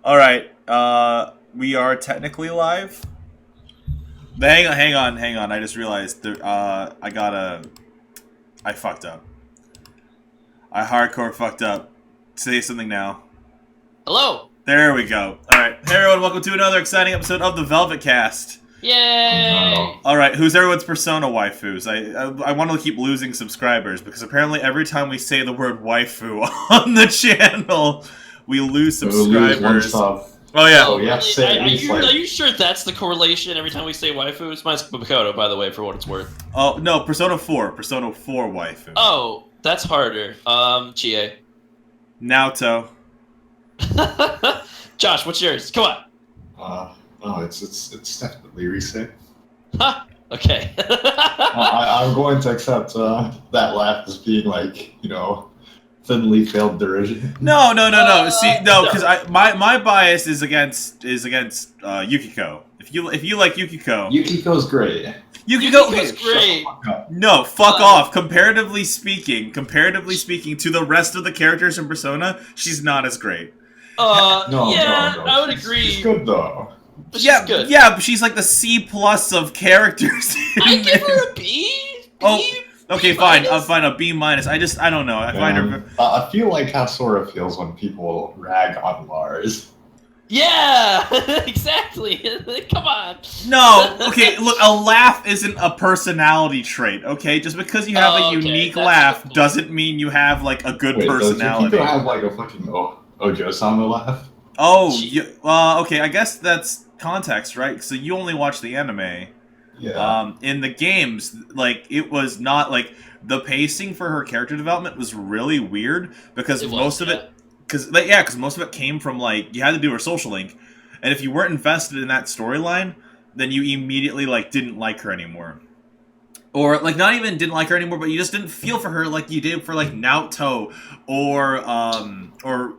All right. We are technically live. But hang on. I just realized I fucked up. I hardcore fucked up. Say something now. Hello. There we go. All right. Hey everyone, welcome to another exciting episode of the Velvetcast. Yay! All right, who's everyone's Persona waifus? I want to keep losing subscribers because apparently every time we say the word waifu on the channel, we lose subscribers. Oh yeah. Oh, really? Are you sure that's the correlation every time we say waifu? It's mine's Makoto, by the way, for what it's worth. Oh no, Persona 4 waifu. Oh, that's harder. Chie. Naoto. Josh, what's yours? Come on. It's definitely Rise. Ha! Okay. I'm going to accept that laugh as being thinly veiled derision. No. See, no, because my bias is against Yukiko. If you like Yukiko, Yukiko's great. Yukiko's great. No, fuck off. Comparatively speaking, to the rest of the characters in Persona, she's not as great. No, I would agree. She's good though. But she's good. Yeah, but she's like the C+ of characters. I give her a B. Okay, fine. I'm fine. A B-. I don't know. I find her. I feel like how Sora feels when people rag on Lars. Yeah, exactly. Come on. No, okay, look, a laugh isn't a personality trait, okay? Just because you have a unique laugh doesn't mean you have, like, a good personality. Does Yukiko have, like, a fucking Ojo-sama laugh? Oh, okay, I guess that's context, right? So you only watch the anime. Yeah. In the games, like, it was not, like, the pacing for her character development was really weird, because most of it came from, like, you had to do her social link, and if you weren't invested in that storyline, then you immediately, like, didn't like her anymore. Or, like, not even didn't like her anymore, but you just didn't feel for her like you did for, like, Naoto, or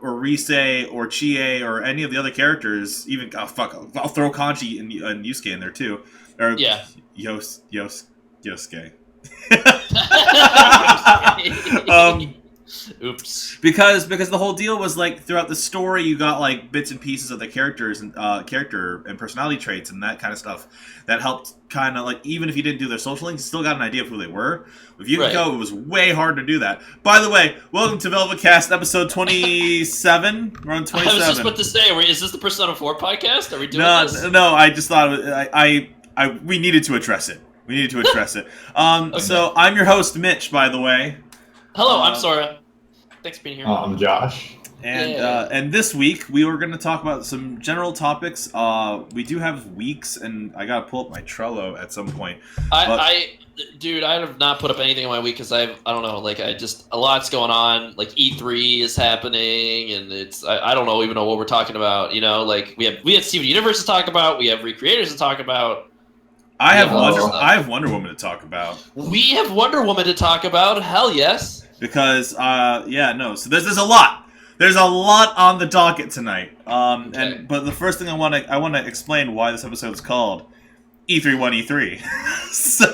Rise, or Chie, or any of the other characters, even, I'll throw Kanji and Yusuke in there, too. Or, yeah. Yosuke. Oops. Because the whole deal was, like, throughout the story you got, like, bits and pieces of the characters and character and personality traits and that kind of stuff that helped kind of, like, even if you didn't do their social links, you still got an idea of who they were. With Yukiko, it was way hard to do that. By the way, welcome to Velvetcast episode 27. We're on 27. I was just about to say, is this the Persona 4 podcast? Are we doing this? No, I just thought we needed to address it. Okay. So I'm your host, Mitch, by the way. Hello, I'm Sora. Thanks for being here. I'm Josh. And this week we were going to talk about some general topics. We do have weeks, and I got to pull up my Trello at some point. Dude, I have not put up anything in my week because I don't know, like, a lot's going on. Like, E3 is happening, and I don't even know what we're talking about. You know, like, we have Steven Universe to talk about, we have Recreators to talk about. I have Wonder Woman to talk about. We have Wonder Woman to talk about. Hell yes. Because so there's a lot. There's a lot on the docket tonight. Okay. But the first thing I want to explain why this episode is called E3 1E3. so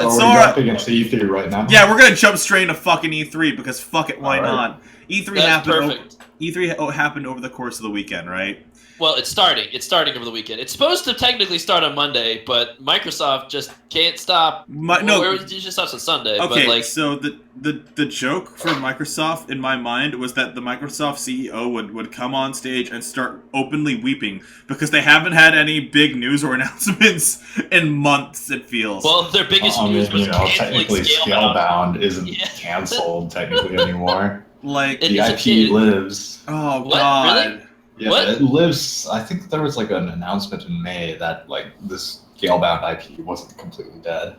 we're jumping into E3 right now. Yeah, we're gonna jump straight into fucking E3 because fuck it, why not? E3 happened. E3 happened over the course of the weekend, right? Well, it's starting. It's starting over the weekend. It's supposed to technically start on Monday, but Microsoft just can't stop. It just stops on Sunday. Okay, but so the joke for Microsoft in my mind was that the Microsoft CEO would come on stage and start openly weeping because they haven't had any big news or announcements in months, it feels. Well, their biggest news was technically Scalebound isn't canceled technically anymore. Like, the IP lives. Oh, what? God. Really? Yeah, what? It lives. I think there was like an announcement in May that like this Scalebound IP wasn't completely dead.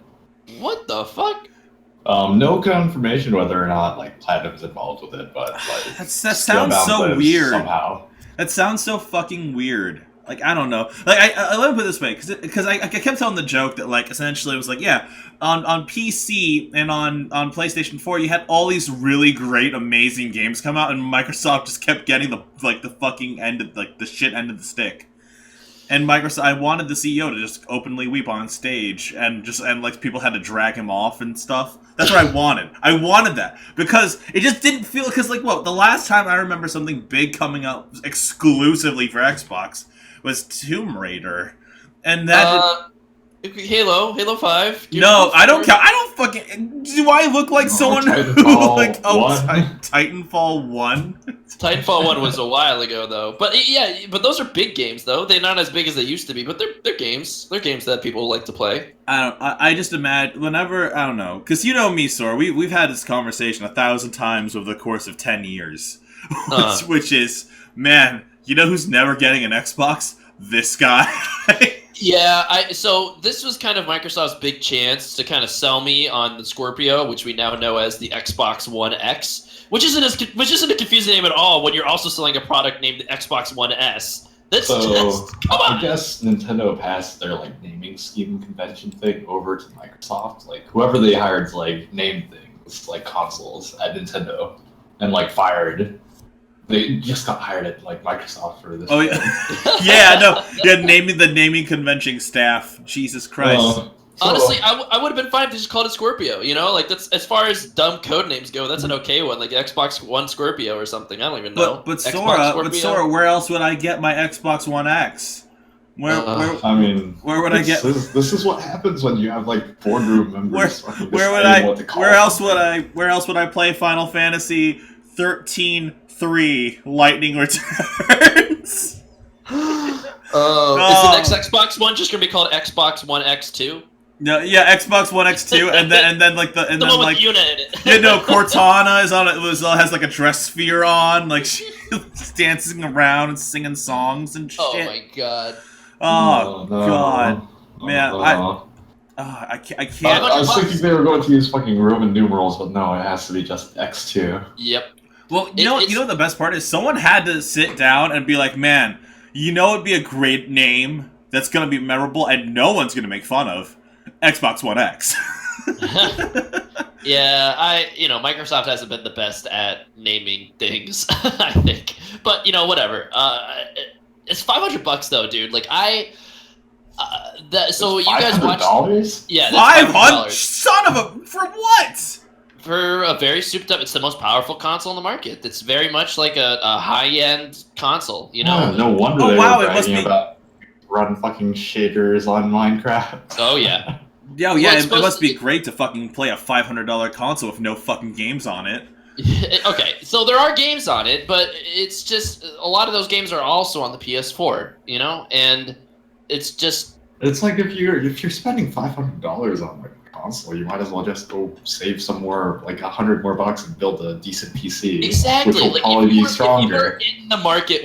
What the fuck? No confirmation whether or not like Platinum's involved with it, but like that sounds so weird. Somehow. That sounds so fucking weird. Like, I don't know. Like, I let me put it this way, because I kept telling the joke that, like, essentially it was like, yeah, on PC and on PlayStation 4, you had all these really great, amazing games come out, and Microsoft just kept getting the fucking end of, like, the shit end of the stick. And Microsoft, I wanted the CEO to just openly weep on stage, and like people had to drag him off and stuff. That's what I wanted. I wanted that because it just didn't feel because like the last time I remember something big coming up exclusively for Xbox was Tomb Raider, and that. Halo 5. No, I don't count. I don't fucking. Do I look like someone who like Titanfall 1? Titanfall 1 was a while ago though, but but those are big games though. They're not as big as they used to be, but they're games. They're games that people like to play. I just imagine whenever I don't know, because you know me, Sora. We've had this conversation 1,000 times over the course of 10 years, which is man. You know who's never getting an Xbox? This guy. Yeah, so this was kind of Microsoft's big chance to kind of sell me on the Scorpio, which we now know as the Xbox One X, which isn't a confusing name at all when you're also selling a product named the Xbox One S. That's just, come on. I guess Nintendo passed their like naming scheme convention thing over to Microsoft. Like whoever they hired to like name things like consoles at Nintendo, and like fired. They just got hired at like Microsoft for this. Oh yeah, the naming convention staff. Jesus Christ. Honestly, I would have been fine if they just called it Scorpio. You know, like that's as far as dumb code names go. That's an okay one, like Xbox One Scorpio or something. I don't even know. But Sora, where else would I get my Xbox One X? Where would I get? This is what happens when you have like boardroom members. Where else would I play Final Fantasy 13-3 Lightning Returns? Is the next Xbox One just gonna be called Xbox One X2? No, yeah, Xbox One X2, and then like the one with like Yuna in it. Yeah, no, Cortana is on it. Has like a dress sphere on, like she's dancing around and singing songs and shit. Oh my god. Oh god, man, I can't. I was thinking they were going to use fucking Roman numerals, but no, it has to be just X2. Yep. Well, you know what the best part is? Someone had to sit down and be like, man, you know it'd be a great name that's going to be memorable and no one's going to make fun of? Xbox One X. Yeah, Microsoft hasn't been the best at naming things, I think. But, whatever. It's $500 though, dude. Like, so you guys watched... $500? Yeah, $500? Son of a... For what? For a very souped up, it's the most powerful console in the market. It's very much like a high-end console, No wonder they were bragging about run fucking shaders on Minecraft. Oh, yeah. It must be great to fucking play a $500 console with no fucking games on it. Okay, so there are games on it, but it's just... A lot of those games are also on the PS4, And it's just... It's like if you're spending $500 on like console, you might as well just go save some more, like $100 more bucks, and build a decent PC. Exactly. Which will probably be stronger. If you're in the market,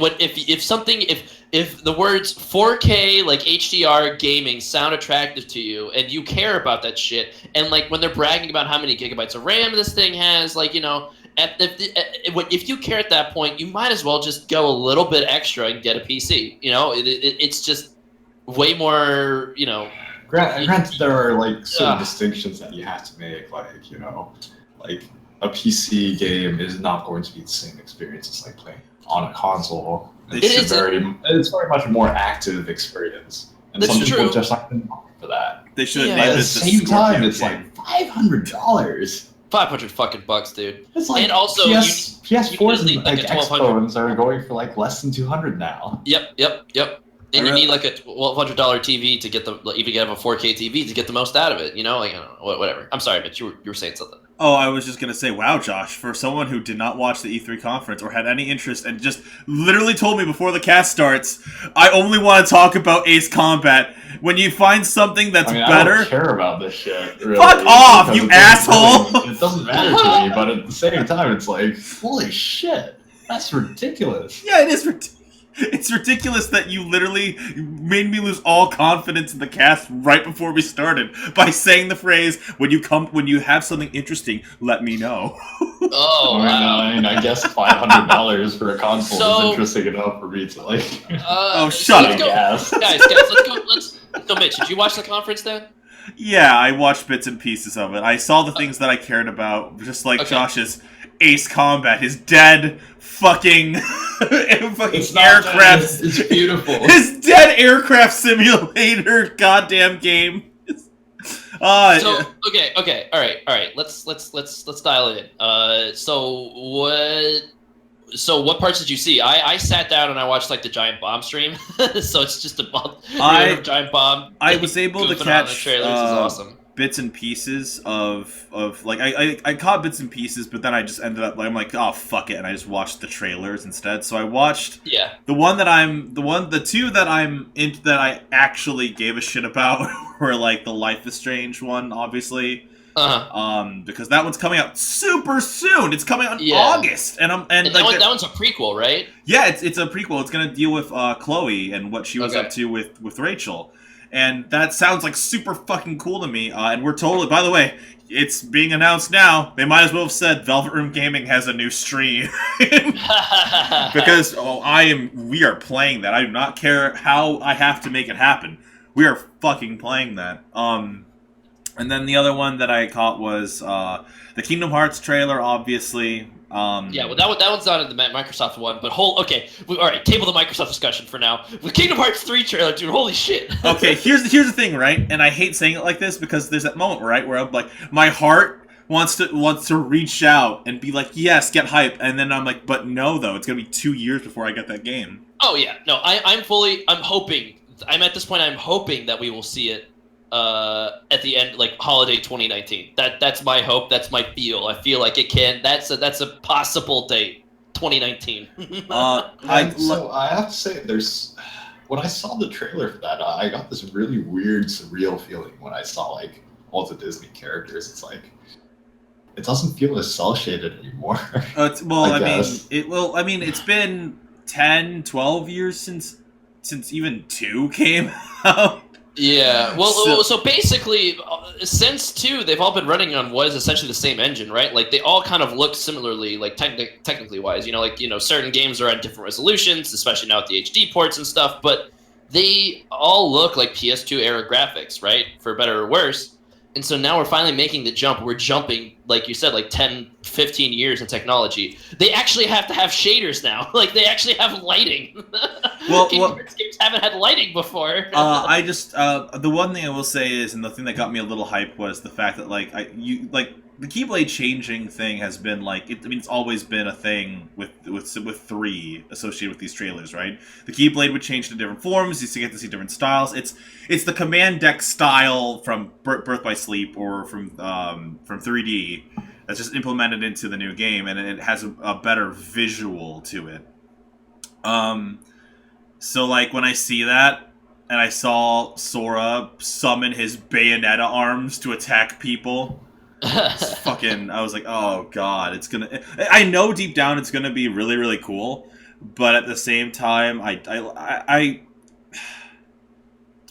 if the words 4K like HDR gaming sound attractive to you, and you care about that shit, and like when they're bragging about how many gigabytes of RAM this thing has, like if you care at that point, you might as well just go a little bit extra and get a PC. It's just way more. Granted, there are like certain distinctions that you have to make, like like a PC game is not going to be the same experience as like playing on a console. It's very much a more active experience, and some people just aren't in the market for that. They should. At the same time, it's like $500. $500 fucking bucks, dude. It's like, and also PS4s and like Xbox are going for like less than $200 now. Yep. And you need like a $1,200 TV to get even get a 4K TV to get the most out of it. Whatever. I'm sorry, Mitch. You were saying something. Oh, I was just gonna say, wow, Josh, for someone who did not watch the E3 conference or had any interest and just literally told me before the cast starts, I only want to talk about Ace Combat. When you find something that's better, I don't care about this shit. Really, fuck off, you asshole! It doesn't matter to me, but at the same time, it's like, holy shit, that's ridiculous. Yeah, it is ridiculous. It's ridiculous that you literally made me lose all confidence in the cast right before we started by saying the phrase, when you have something interesting, let me know. Oh, wow. I guess $500 for a console is interesting enough for me to like. Shut up, guys, let's go. Mitch, did you watch the conference then? Yeah, I watched bits and pieces of it. I saw the things that I cared about, just like Josh's Ace Combat, his dead fucking It's aircraft. It's beautiful. His dead aircraft simulator goddamn game. So okay, all right. Let's dial it in. So what parts did you see? I sat down and I watched like the giant bomb stream. So it's just a bomb. Giant bomb. I was able to catch the trailers is awesome. Bits and pieces of like I caught bits and pieces, but then I just ended up like I'm like, oh fuck it, and I just watched the trailers instead. So I watched the two that I'm into that I actually gave a shit about were like the Life is Strange one, obviously. Because that one's coming out super soon. It's coming out in August, and that one's a prequel, right? Yeah, it's a prequel. It's gonna deal with Chloe and what she was up to with Rachel. And that sounds like super fucking cool to me. And we're totally, by the way, it's being announced now. They might as well have said Velvet Room Gaming has a new stream. Because we are playing that. I do not care how I have to make it happen. We are fucking playing that. And then the other one that I caught was the Kingdom Hearts trailer, obviously. Well, that one's not in the Microsoft one, but all right, table the Microsoft discussion for now. The Kingdom Hearts 3 trailer, dude, holy shit. Okay, here's the thing, right? And I hate saying it like this because there's that moment, right, where I'm like, my heart wants to reach out and be like, yes, get hype, and then I'm like, but no, though, it's gonna be 2 years before I get that game. Oh yeah, no, I'm at this point, I'm hoping that we will see it at the end, like holiday 2019. That's my hope. That's my feel. I feel like it can. That's a possible date, 2019. So I have to say, when I saw the trailer for that, I got this really weird, surreal feeling when I saw like all the Disney characters. It's like it doesn't feel as cel shaded anymore. It's been 10, 12 years since even 2 came out. Yeah, well, so basically, since 2, they've all been running on what is essentially the same engine, right? Like, they all kind of look similarly, like, technically wise, certain games are at different resolutions, especially now with the HD ports and stuff, but they all look like PS2 era graphics, right? For better or worse. And so now we're finally making the jump. We're jumping, like you said, like 10, 15 years in technology. They actually have to have shaders now. Like, they actually have lighting. Games haven't had lighting before. The one thing I will say is, and the thing that got me a little hyped was the fact that, the Keyblade changing thing has been it's always been a thing with 3 associated with these trailers, right? The Keyblade would change to different forms. You used to get to see different styles. It's the command deck style from Birth by Sleep or from 3D that's just implemented into the new game, and it has a better visual to it. So like when I see that, and I saw Sora summon his Bayonetta arms to attack people. I was like, oh god, I know deep down it's gonna be really, really cool, but at the same time, it's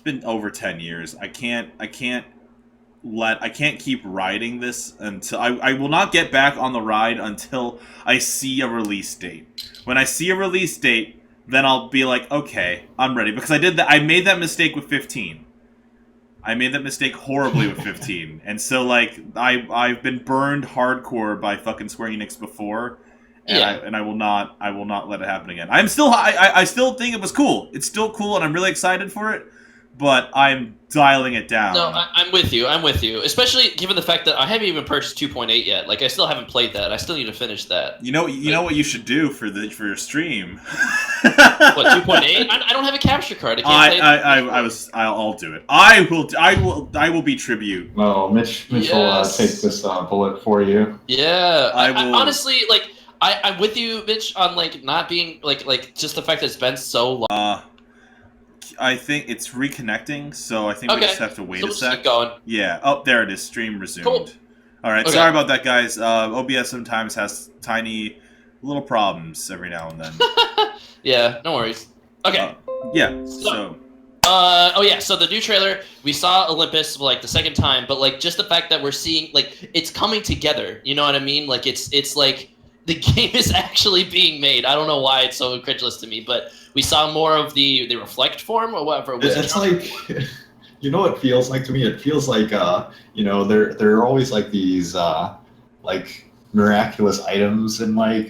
been over 10 years. I can't keep riding this until I will not get back on the ride until I see a release date. When I see a release date, then I'll be like, okay, I'm ready, because I made that mistake with 15. I made that mistake horribly with 15, and so like I've been burned hardcore by fucking Square Enix before, and I will not let it happen again. I still think it was cool. It's still cool, and I'm really excited for it, but I'm dialing it down. No, I'm with you. Especially given the fact that I haven't even purchased 2.8 yet. Like, I still haven't played that. I still need to finish that. You know what you should do for your stream. What, 2.8? I don't have a capture card. I'll do it. I will be tribute. Well, Mitch will take this bullet for you. Yeah, I honestly, like, I'm with you, Mitch, on like not being like just the fact that it's been so long. I think it's reconnecting, so I think we just have to wait a sec. Keep going. Yeah. Oh, there it is. Stream resumed. Cool. All right. Okay. Sorry about that, guys. OBS sometimes has tiny little problems every now and then. Yeah. No worries. Okay. So the new trailer, we saw Olympus like the second time, but like just the fact that we're seeing like it's coming together. You know what I mean? Like it's like the game is actually being made. I don't know why it's so incredulous to me, but we saw more of the reflect form or whatever. It's like, you know what it feels like to me? It feels like, there are always like these, like miraculous items in like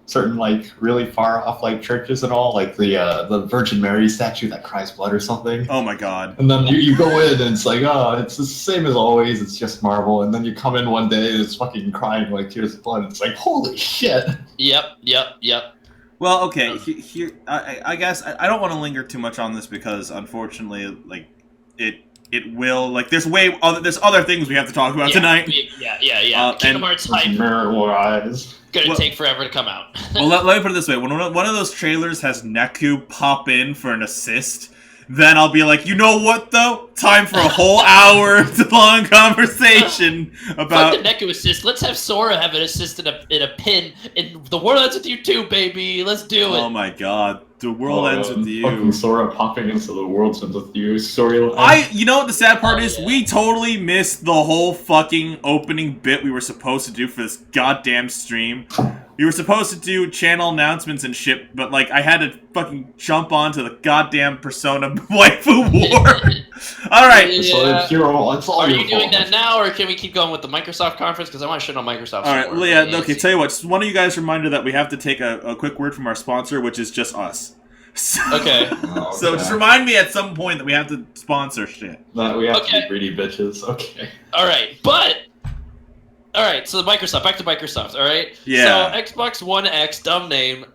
certain like really far off like churches and all, like the Virgin Mary statue that cries blood or something. Oh my god. And then you go in and it's like, oh, it's the same as always, it's just marble. And then you come in one day and it's fucking crying like tears of blood. It's like, holy shit. Yep. Well, okay, here I guess I don't want to linger too much on this because unfortunately, like it will like there's other things we have to talk about tonight. Yeah. Kingdom Hearts hype. Gonna take forever to come out. Well, let me put it this way: when one of those trailers has Neku pop in for an assist, then I'll be like, you know what though? Time for a whole hour long conversation about. Fuck the Neku assist. Let's have Sora have an assist in a pin, and the world ends with you too, baby. Let's do it. Oh my god. The world ends with you. Fucking Sora popping into the world ends with you storyline. You know what the sad part is? Yeah. We totally missed the whole fucking opening bit we were supposed to do for this goddamn stream. We were supposed to do channel announcements and shit, but like I had to fucking jump onto the goddamn Persona waifu war. All right. Yeah. Are you doing fault. that now, or can we keep going with the Microsoft conference? Because I want to shit on Microsoft. All right. Well, yeah. Okay. Tell you what. Just one of you guys reminder that we have to take a quick word from our sponsor, which is just us. So, okay. So just remind me at some point that we have to sponsor shit. That we have to be greedy bitches. Okay. All right, all right, so Microsoft, back to Microsoft, all right? Yeah. So Xbox One X, dumb name,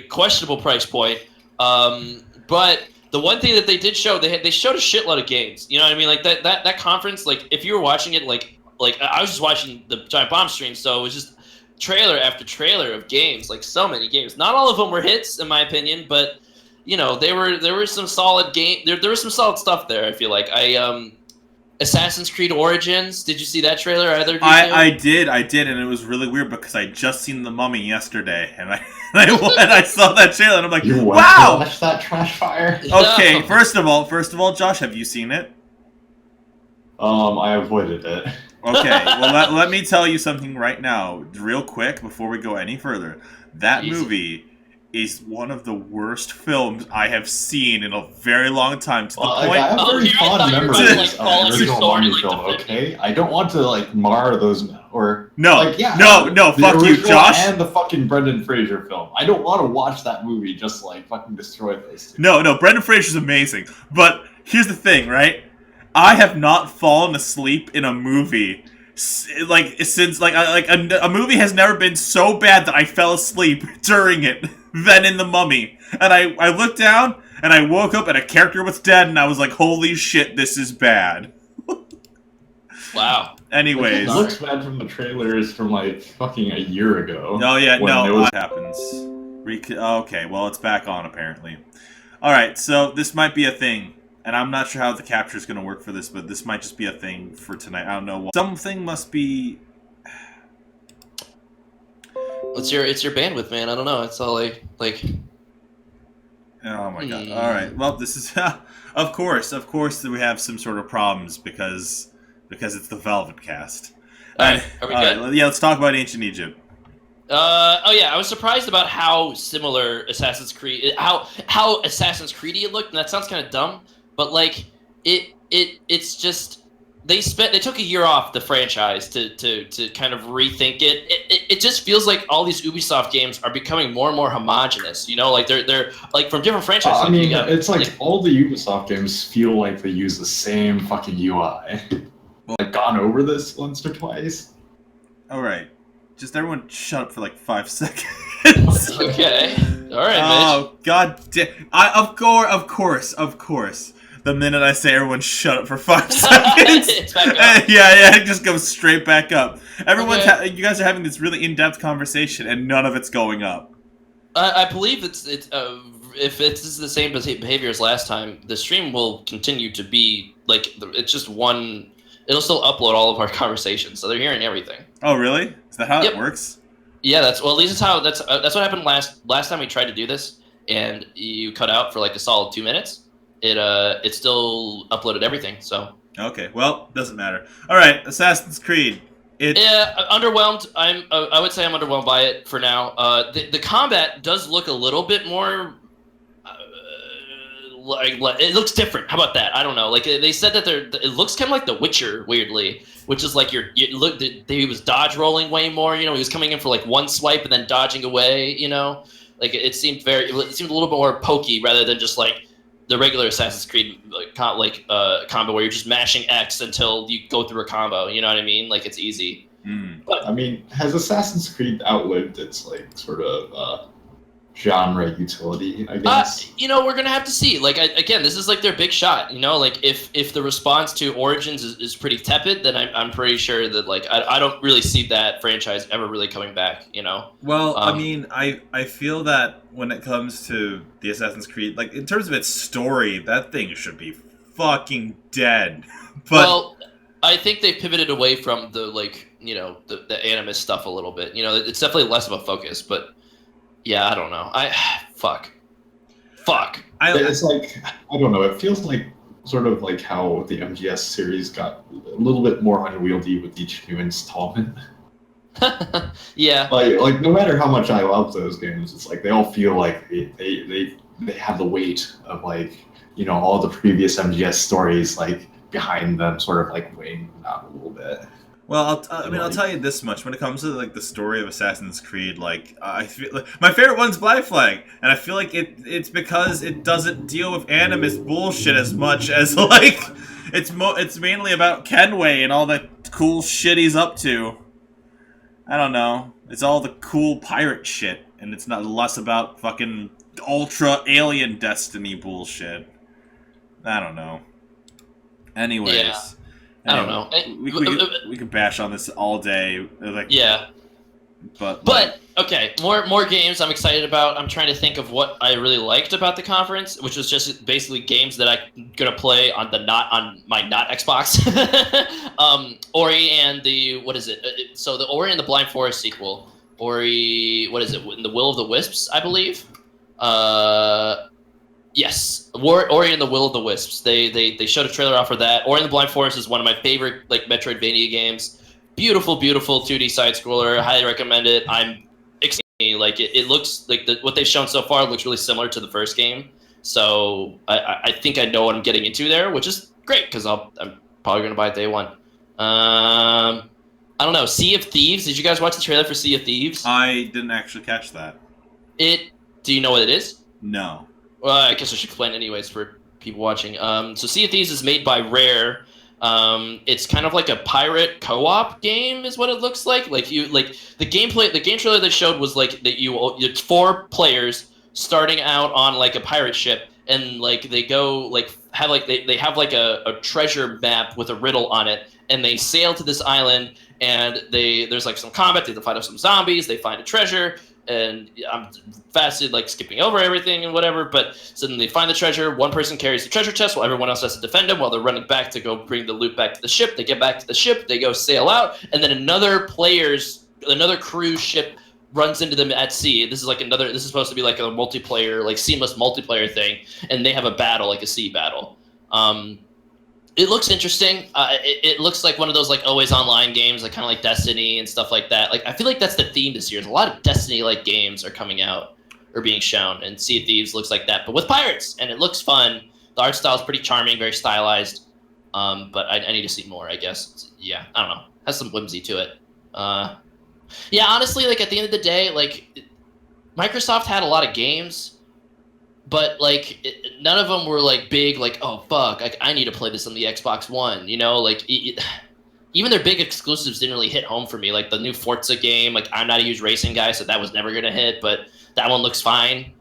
questionable price point, but the one thing that they did show, they showed a shitload of games, you know what I mean? Like that conference, like if you were watching it, like I was just watching the Giant Bomb stream, so it was just trailer after trailer of games, like so many games. Not all of them were hits, in my opinion, but you know, there were some solid there was some solid stuff there, I feel like. Assassin's Creed Origins. Did you see that trailer? Either of you I did, and it was really weird because I just seen The Mummy yesterday, and I saw that trailer, and I'm like, wow! Watch that trash fire. Okay, first of all, Josh, have you seen it? I avoided it. Okay, well, let me tell you something right now, real quick, before we go any further. That movie is one of the worst films I have seen in a very long time. To the point. I have very fond memories of the original Mummy film. Okay, I don't want to like mar those or no, fuck you, Josh. And the fucking Brendan Fraser film. I don't want to watch that movie just like fucking destroy those two. No, Brendan Fraser's amazing, but here's the thing, right? I have not fallen asleep in a movie since a movie has never been so bad that I fell asleep during it than in The Mummy. And I looked down and I woke up and a character was dead and I was like, holy shit, this is bad. Wow. Anyways. It looks bad from the trailers from like fucking a year ago. Oh yeah, what happens. Okay, well it's back on apparently. Alright, so this might be a thing. And I'm not sure how the capture is going to work for this, but this might just be a thing for tonight. I don't know. Something must be... It's your bandwidth, man. I don't know. It's all like... Oh my god. All right. Well, this is... of course we have some sort of problems because it's the Velvetcast. Alright, are we good? Yeah, let's talk about Ancient Egypt. I was surprised about how similar Assassin's Creed... How Assassin's Creed-y it looked, and that sounds kind of dumb. But like it's just they took a year off the franchise to kind of rethink it. It just feels like all these Ubisoft games are becoming more and more homogenous. You know, like they're like from different franchises. I mean, it's like all the Ubisoft games feel like they use the same fucking UI. I've gone over this once or twice. All right, just everyone shut up for like 5 seconds. Okay, all right. Oh god damn! Of course. The minute I say everyone shut up for 5 seconds, it's back up. Yeah, it just goes straight back up. You guys are having this really in-depth conversation, and none of it's going up. I believe it's if it's the same behavior as last time, the stream will continue to be like it's just one. It'll still upload all of our conversations, so they're hearing everything. Oh, really? Is that how it works? Yeah, at least it's how that's what happened last time we tried to do this, and you cut out for like a solid 2 minutes. It still uploaded everything, so. Okay, well, doesn't matter. All right, Assassin's Creed. Yeah, underwhelmed. I would say I'm underwhelmed by it for now. The combat does look a little bit more it looks different. How about that? I don't know. Like they said that it looks kind of like The Witcher, weirdly, which is like you look. He was dodge rolling way more. You know, he was coming in for like one swipe and then dodging away. You know, like it seemed a little bit more pokey rather than just like the regular Assassin's Creed combo where you're just mashing X until you go through a combo. You know what I mean? Like it's easy. But I mean, has Assassin's Creed outlived its like sort of genre utility? I guess. You know, we're gonna have to see. Like again, this is like their big shot. You know, like if the response to Origins is pretty tepid, then I'm pretty sure that like I don't really see that franchise ever really coming back. You know. Well, I mean, I feel that when it comes to the Assassin's Creed, like in terms of its story, that thing should be fucking dead. But well, I think they pivoted away from the the animus stuff a little bit. You know, it's definitely less of a focus, but yeah, I don't know. Fuck. It's like I don't know. It feels like sort of like how the MGS series got a little bit more unwieldy with each new installment. Yeah. Like no matter how much I love those games, it's like they all feel like they have the weight of like all the previous MGS stories like behind them, sort of like weighing them out a little bit. Well, I'll tell you this much: when it comes to like the story of Assassin's Creed, like I feel like my favorite one's Black Flag, and I feel like it's because it doesn't deal with animus bullshit as much as like it's mainly about Kenway and all the cool shit he's up to. I don't know. It's all the cool pirate shit, and it's not less about fucking ultra alien destiny bullshit. I don't know. Anyways. Yeah. I don't know. We could bash on this all day. Like, yeah. But okay, more games I'm excited about. I'm trying to think of what I really liked about the conference, which was just basically games that I'm gonna play on my not Xbox. Ori and the so the Ori and the Blind Forest sequel. Ori, what is it? The Will of the Wisps, I believe. Yes, Ori and the Will of the Wisps. They showed a trailer off for that. Ori and the Blind Forest is one of my favorite like Metroidvania games. Beautiful 2D side scroller. I highly recommend it. I'm excited. Like it looks like what they've shown so far looks really similar to the first game. So I think I know what I'm getting into there, which is great because I'm probably gonna buy it day one. I don't know. Sea of Thieves. Did you guys watch the trailer for Sea of Thieves? I didn't actually catch that. Do you know what it is? No. Well, I guess I should explain anyways for people watching. So Sea of Thieves is made by Rare. It's kind of like a pirate co-op game, is what it looks like. Like the game trailer they showed was like that it's 4 players starting out on like a pirate ship, and like they go like have like they have like a treasure map with a riddle on it, and they sail to this island, and there's like some combat. They have to fight off some zombies. They find a treasure. And I'm fasted, like skipping over everything and whatever. But so then they find the treasure. One person carries the treasure chest while everyone else has to defend them while they're running back to go bring the loot back to the ship. They get back to the ship. They go sail out. And then another cruise ship runs into them at sea. This is supposed to be like a multiplayer, like seamless multiplayer thing. And they have a battle, like a sea battle. It looks interesting. It looks like one of those like always online games, like kind of like Destiny and stuff like that. Like I feel like that's the theme this year. There's a lot of Destiny-like games are coming out or being shown, and Sea of Thieves looks like that, but with pirates, and it looks fun. The art style is pretty charming, very stylized. But I need to see more, I guess. Yeah, I don't know. Has some whimsy to it. Yeah, honestly, like at the end of the day, like Microsoft had a lot of games. But like none of them were like big, like oh fuck, I need to play this on the Xbox One, you know, like even their big exclusives didn't really hit home for me. Like the new Forza game, like I'm not a huge racing guy, so that was never gonna hit. But that one looks fine.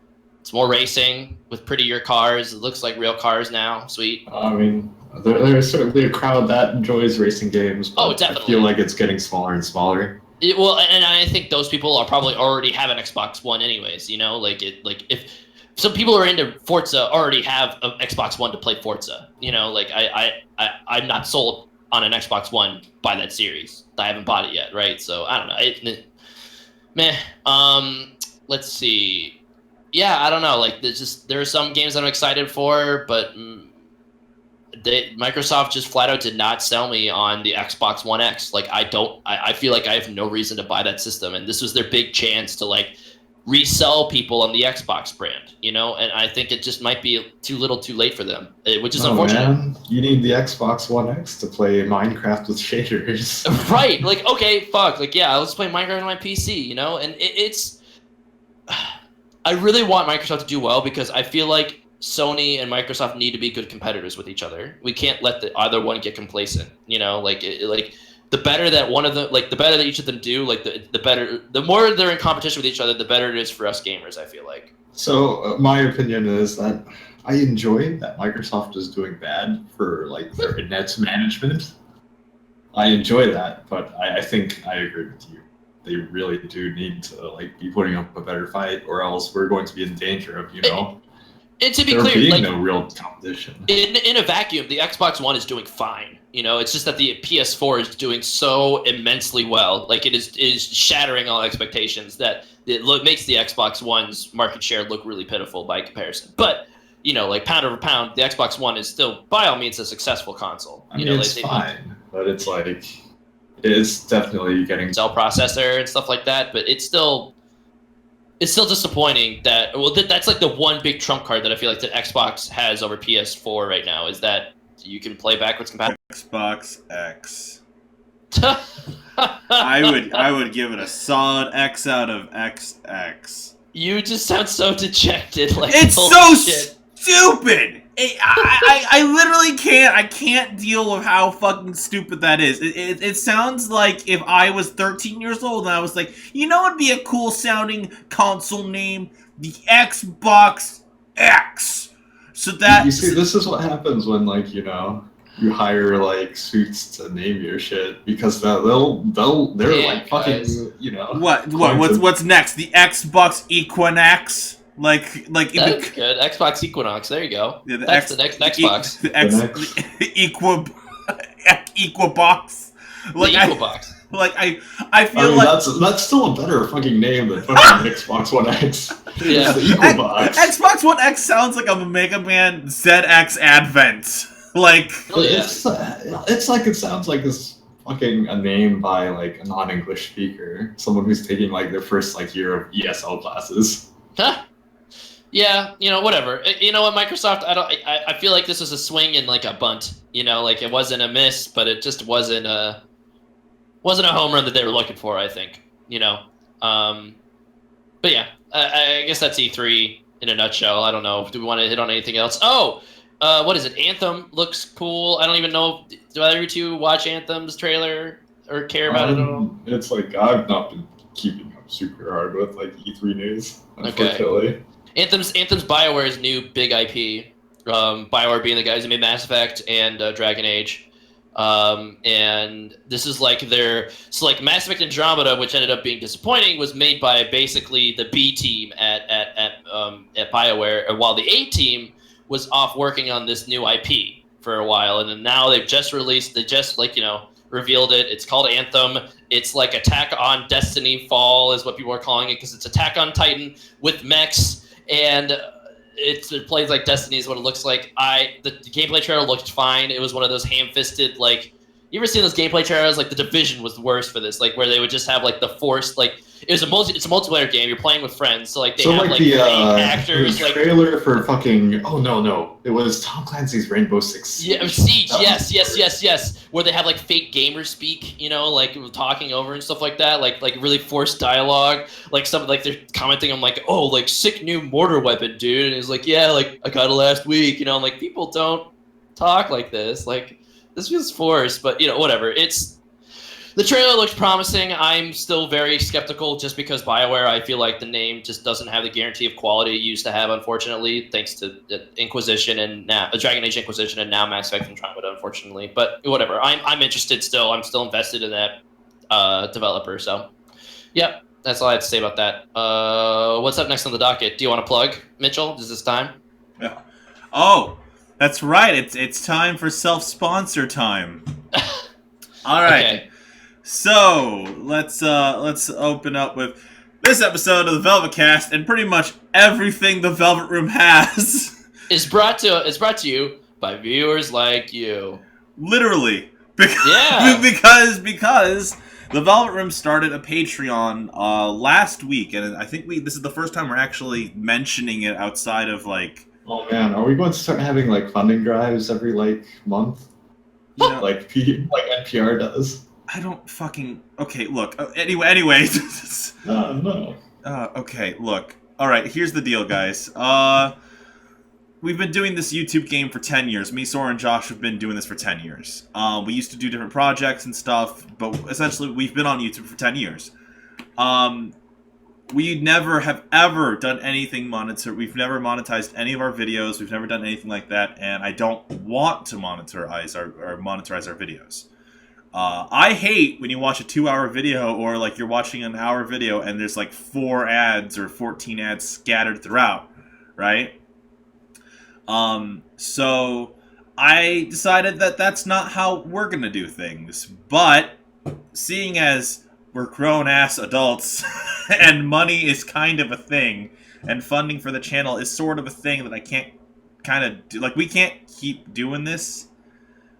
It's more racing with prettier cars. It looks like real cars now. Sweet. I mean, there's certainly a crowd that enjoys racing games. But oh, definitely. I feel like it's getting smaller and smaller. Well, and I think those people are probably already have an Xbox One anyways. You know, like if some people who are into Forza already have an Xbox One to play Forza. You know, like I'm not sold on an Xbox One by that series. I haven't bought it yet, right? So I don't know. Meh. Let's see. Yeah, I don't know. Like there are some games that I'm excited for, but Microsoft just flat out did not sell me on the Xbox One X. Like I feel like I have no reason to buy that system, and this was their big chance to like resell people on the Xbox brand, you know, and I think it just might be too little too late for them, which is unfortunate. Man. You need the Xbox One X to play Minecraft with shaders. Right, like, okay, fuck, like, yeah, let's play Minecraft on my PC, you know, and it's... I really want Microsoft to do well because I feel like Sony and Microsoft need to be good competitors with each other. We can't let either one get complacent, you know, like, the better that one of them, like, the better that each of them do, like, the better, the more they're in competition with each other, the better it is for us gamers, I feel like. So my opinion is that I enjoy that Microsoft is doing bad for like their net management. I enjoy that, but I think I agree with you. They really do need to like be putting up a better fight, or else we're going to be in danger of, you know, and to be there clear, being like, no real competition. In a vacuum, the Xbox One is doing fine. You know, it's just that the PS4 is doing so immensely well. Like, it is shattering all expectations that it makes the Xbox One's market share look really pitiful by comparison. But, you know, like, pound over pound, the Xbox One is still, by all means, a successful console. I mean, it's fine, but it's like, it's definitely getting cell processor and stuff like that, but it's still disappointing that, well, that's like the one big trump card that I feel like that Xbox has over PS4 right now, is that you can play backwards compatible. Xbox X. I would give it a solid X out of XX. You just sound so dejected. Like, it's so stupid. I literally can't. I can't deal with how fucking stupid that is. It sounds like if I was 13 years old and I was like, you know, it'd be a cool sounding console name, the Xbox X. So that you see, this is what happens when, like, you know, you hire like suits to name your shit, because they're like fucking, you know. What's next? The Xbox Equinox. Like that's good. Xbox Equinox. There you go. Yeah, that's the next Xbox. The Equibox. Like, the Equibox. Like I feel like that's still a better fucking name than fucking Xbox One X. Yeah, the Equibox. Xbox One X sounds like a Mega Man ZX Advent. Like, it's like, it sounds like this fucking a name by like a non-English speaker, someone who's taking like their first like year of ESL classes. Huh? Yeah, you know, whatever. You know what, Microsoft? I feel like this was a swing and like a bunt. You know, like, it wasn't a miss, but it just wasn't a home run that they were looking for, I think. You know, but yeah, I guess that's E3 in a nutshell. I don't know. Do we want to hit on anything else? Oh, what is it? Anthem looks cool. I don't even know. Do either of you two watch Anthem's trailer or care about it at all? It's like, I've not been keeping up super hard with like E3 news, unfortunately. Okay. Antthem's BioWare's new big IP. BioWare being the guys who made Mass Effect and Dragon Age. And this is like so like Mass Effect Andromeda, which ended up being disappointing, was made by basically the B team at BioWare, while the A team was off working on this new IP for a while, and then now they've just released. They just, like, you know, revealed it. It's called Anthem. It's like Attack on Destiny Fall is what people are calling it, because it's Attack on Titan with mechs, and it plays like Destiny is what it looks like. The gameplay trailer looked fine. It was one of those ham-fisted, like, you ever seen those gameplay trailers? Like, The Division was the worst for this, like, where they would just have like the forced, like, it's a multiplayer game. You're playing with friends, so like they have like the actors. The trailer for fucking it was Tom Clancy's Rainbow Six Siege. Yeah, Siege. Yes. Where they have like fake gamer speak, you know, like talking over and stuff like that, like really forced dialogue. Like they're commenting on like, oh, like sick new mortar weapon, dude, and he's like, yeah, like I got it last week, you know. I'm like, people don't talk like this. Like, this feels forced, but you know, whatever. The trailer looks promising. I'm still very skeptical just because BioWare, I feel like the name just doesn't have the guarantee of quality it used to have, unfortunately, thanks to Inquisition and now Dragon Age Inquisition and now Mass Effect Andromeda, unfortunately. But whatever. I'm interested still. I'm still invested in that developer. So, yeah, that's all I had to say about that. What's up next on the docket? Do you want to plug, Mitchell? Is this time? Yeah. Oh, that's right. It's time for self-sponsor time. All right. Okay. So let's open up with this episode of the Velvetcast, and pretty much everything the Velvet Room has is brought to you by viewers like you. Literally, yeah. because The Velvet Room started a Patreon last week, and I think this is the first time we're actually mentioning it outside of like. Oh man, are we going to start having like funding drives every like month? You know, like NPR does. I don't fucking. Okay, look. Anyway. No. Okay, look. All right, here's the deal, guys. We've been doing this YouTube game for 10 years. Me, Sora, and Josh have been doing this for 10 years. We used to do different projects and stuff, but essentially we've been on YouTube for 10 years. We never have ever done anything monetary. We've never monetized any of our videos. We've never done anything like that, and I don't want to monetize our videos. I hate when you watch a 2-hour video or like you're watching an hour video and there's like 4 ads or 14 ads scattered throughout, right? So I decided that that's not how we're gonna do things. But seeing as we're grown-ass adults and money is kind of a thing, and funding for the channel is sort of a thing that I can't kind of do. Like, we can't keep doing this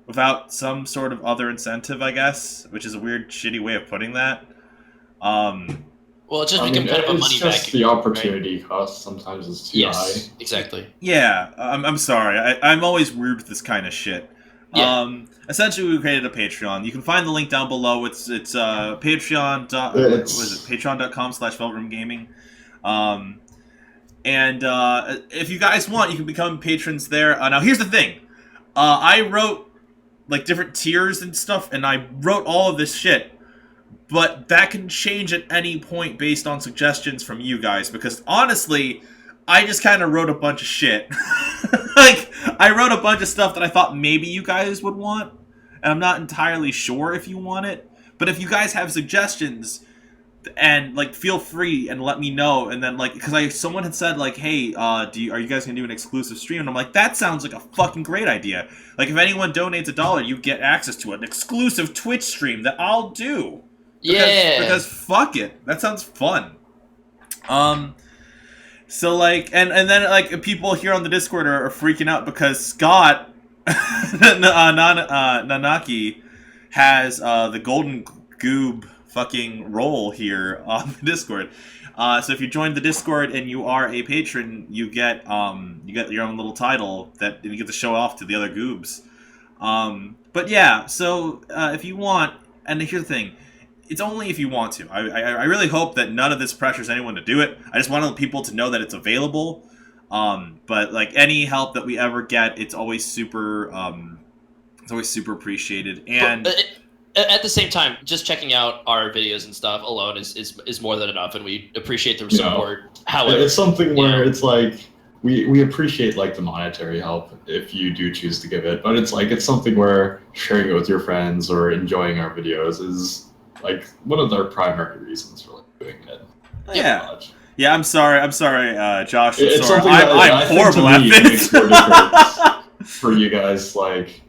without some sort of other incentive, I guess, which is a weird, shitty way of putting that. Well, it just becomes kind of a money back. It's just the opportunity cost sometimes is too high. Yes, exactly. Yeah, I'm sorry. I'm always weird with this kind of shit. Yeah. Essentially, we created a Patreon. You can find the link down below. It's Patreon. Patreon.com/VelvetRoomGaming. And if you guys want, you can become patrons there. Now, here's the thing. I wrote like different tiers and stuff, and I wrote all of this shit. But that can change at any point based on suggestions from you guys, because honestly, I just kind of wrote a bunch of shit. Like, I wrote a bunch of stuff that I thought maybe you guys would want, and I'm not entirely sure if you want it. But if you guys have suggestions, and like, feel free and let me know. And then like, because someone had said like, hey, are you guys gonna do an exclusive stream? And I'm like, that sounds like a fucking great idea. Like, if anyone donates $1, you get access to an exclusive Twitch stream that I'll do. Because fuck it. That sounds fun. So like, and then like, people here on the Discord are freaking out because Scott Nanaki has the golden goob fucking role here on the Discord. So if you join the Discord and you are a patron, you get your own little title that you get to show off to the other goobs. But yeah, so if you want, and here's the thing. It's only if you want to. I really hope that none of this pressures anyone to do it. I just want people to know that it's available. But like, any help that we ever get, it's always super appreciated. And at the same time, just checking out our videos and stuff alone is more than enough, and we appreciate the support. However, it's something where it's like we appreciate like the monetary help if you do choose to give it, but it's like it's something where sharing it with your friends or enjoying our videos is like one of their primary reasons for like doing it. Yeah. Yeah, I'm sorry, Josh. I'm horrible at this. For you guys, like,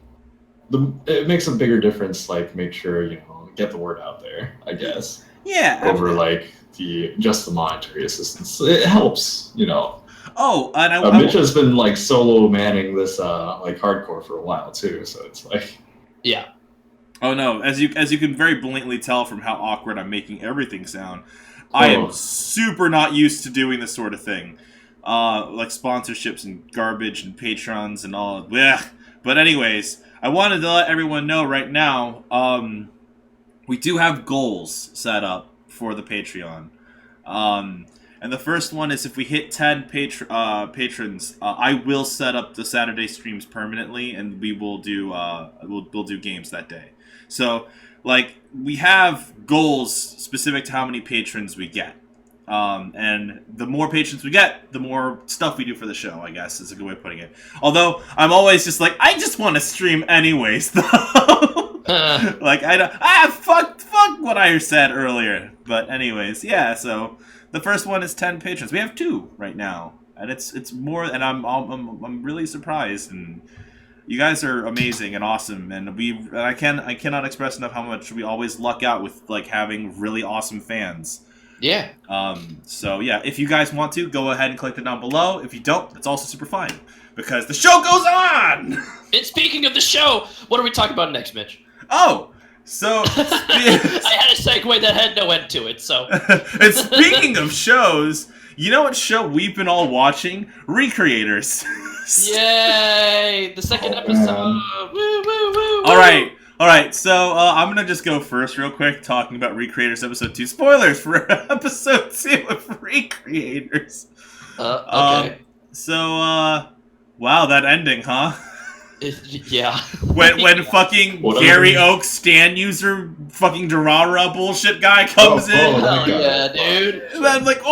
it makes a bigger difference. Like, make sure get the word out there. I guess. Yeah. Over like just the monetary assistance, it helps. Oh, and Mitch has been like solo manning this like hardcore for a while too, so it's like. Yeah. Oh no! As you can very blatantly tell from how awkward I'm making everything sound, I am super not used to doing this sort of thing, like sponsorships and garbage and patrons and all. Blech. But anyways, I wanted to let everyone know right now, we do have goals set up for the Patreon, and the first one is if we hit 10 patrons, I will set up the Saturday streams permanently, and we will do we'll do games that day. So, like, we have goals specific to how many patrons we get. And the more patrons we get, the more stuff we do for the show, I guess, is a good way of putting it. Although, I'm always just like, I just want to stream anyways, though. Like, fuck what I said earlier. But anyways, yeah, so the first one is 10 patrons. We have 2 right now. And it's more, and I'm really surprised, and you guys are amazing and awesome, and I cannot express enough how much we always luck out with like having really awesome fans. Yeah. So yeah, if you guys want to, go ahead and click it down below. If you don't, that's also super fine, because the show goes on. And speaking of the show, what are we talking about next, Mitch? Oh, So, I had a segue that had no end to it. So, and speaking of shows, you know what show we've been all watching? Recreators. yay! The second episode. Woo, woo, woo, All right. So I'm gonna just go first, real quick, talking about Recreators episode 2. Spoilers for episode 2 of Recreators. Okay. Wow, that ending, huh? Yeah. When fucking Gary Oak Stan user fucking Durara bullshit guy comes in. Hell yeah, dude. And I'm like,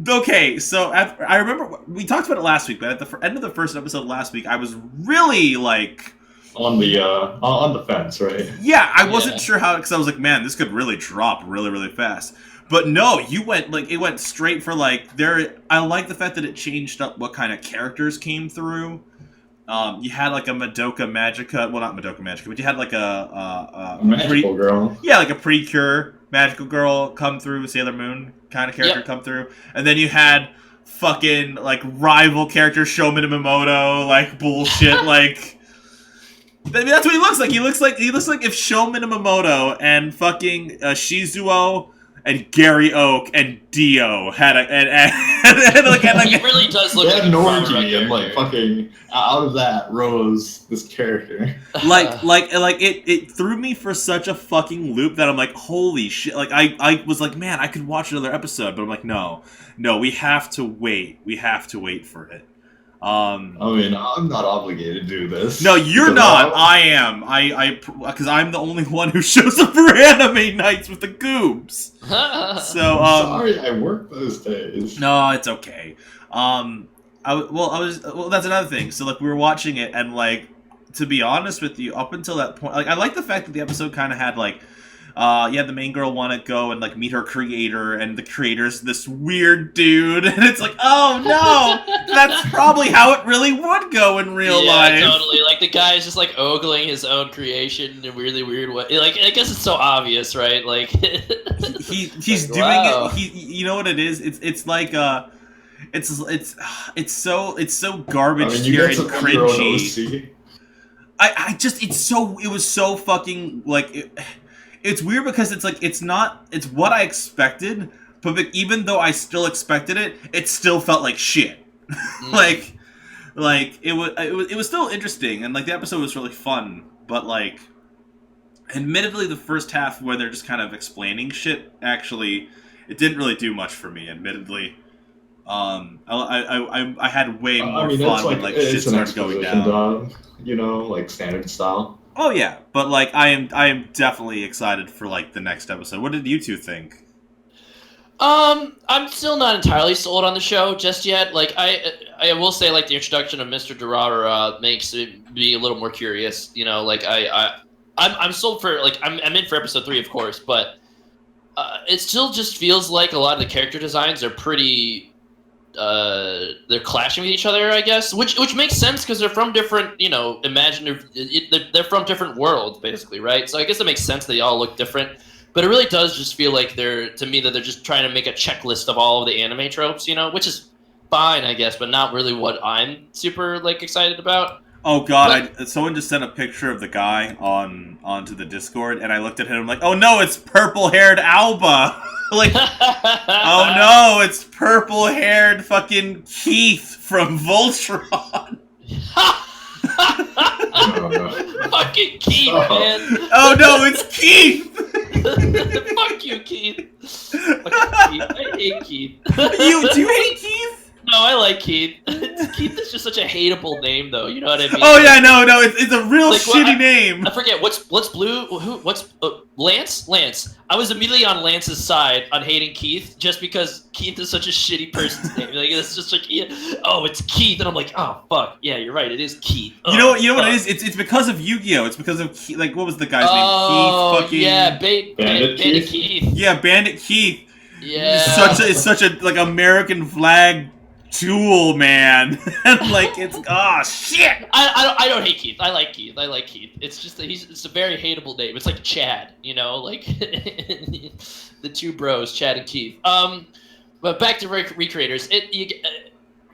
okay. So I remember we talked about it last week, but at the end of the first episode last week, I was really like on the fence, right? Yeah, I wasn't sure how, because I was like, man, this could really drop really, really fast. But no, it went straight for like there. I like the fact that it changed up what kind of characters came through. You had like a Madoka Magica, well, not Madoka Magica, but you had like a magical girl. Yeah, like a Precure magical girl come through, Sailor Moon kind of character come through, and then you had fucking like rival character Sho Minamoto, like bullshit, like. I mean, that's what he looks like. He looks like if Sho Minamoto and fucking Shizuo and Gary Oak and Dio had he really does look like Norgy, and like fucking out of that rose this character. like it threw me for such a fucking loop that I'm like, holy shit. Like I was like, man, I could watch another episode, but I'm like, no, we have to wait. We have to wait for it. I mean, I'm not obligated to do this. No, you're not. I am. Because I'm the only one who shows up for anime nights with the goobs. So, sorry, I work those days. No, it's okay. That's another thing. So, like, we were watching it, and like, to be honest with you, up until that point, like, I like the fact that the episode kind of had like. The main girl want to go and like meet her creator, and the creator's this weird dude, and it's like, oh no, that's probably how it really would go in real life. Yeah, totally. Like the guy is just like ogling his own creation in a really weird way. Like I guess it's so obvious, right? Like he's like, doing wow. it. You know what it is? It's like it's so garbage tier and cringy. It was so fucking like. It's weird because it's like it's what I expected, but even though I still expected it, it still felt like shit. like it was still interesting, and like the episode was really fun, but like admittedly the first half where they're just kind of explaining shit, actually it didn't really do much for me, admittedly. I had way more fun when like shit started going down. Like standard style. Oh yeah, but like I am definitely excited for like the next episode. What did you two think? I'm still not entirely sold on the show just yet. Like I will say like the introduction of Mr. Durara makes me a little more curious. You know, like I'm sold for like I'm in for episode 3, of course, but it still just feels like a lot of the character designs are pretty. They're clashing with each other, I guess, which makes sense because they're from different, imaginative. They're from different worlds, basically, right? So I guess it makes sense that they all look different. But it really does just feel like they're just trying to make a checklist of all of the anime tropes, which is fine, I guess, but not really what I'm super like excited about. Oh god, someone just sent a picture of the guy onto the Discord, and I looked at him and I'm like, oh no, it's purple-haired Alba. Like, oh no, it's purple-haired fucking Keith from Voltron. Fucking Keith, man. Oh no, it's Keith. Fuck you, Keith. Fuck Keith. I hate Keith. Do you hate Keith? No, I like Keith. Keith is just such a hateable name, though. You know what I mean? Oh yeah, no, it's a real shitty name. I forget what's Blue. What's Lance? Lance. I was immediately on Lance's side on hating Keith just because Keith is such a shitty person's name. Like it's just like, oh, it's Keith, and I'm like, oh fuck, yeah, you're right, it is Keith. Oh, you know what it is? It's because of Yu-Gi-Oh. It's because of like what was the guy's name? Keith. Fucking Yeah, Bandit Keith. Yeah, Bandit Keith. Yeah. It's such a like American flag. Tool, man. And like it's shit. I don't hate Keith. I like Keith. It's just that it's a very hateable name. It's like Chad, like the two bros, Chad and Keith. But back to Recreators.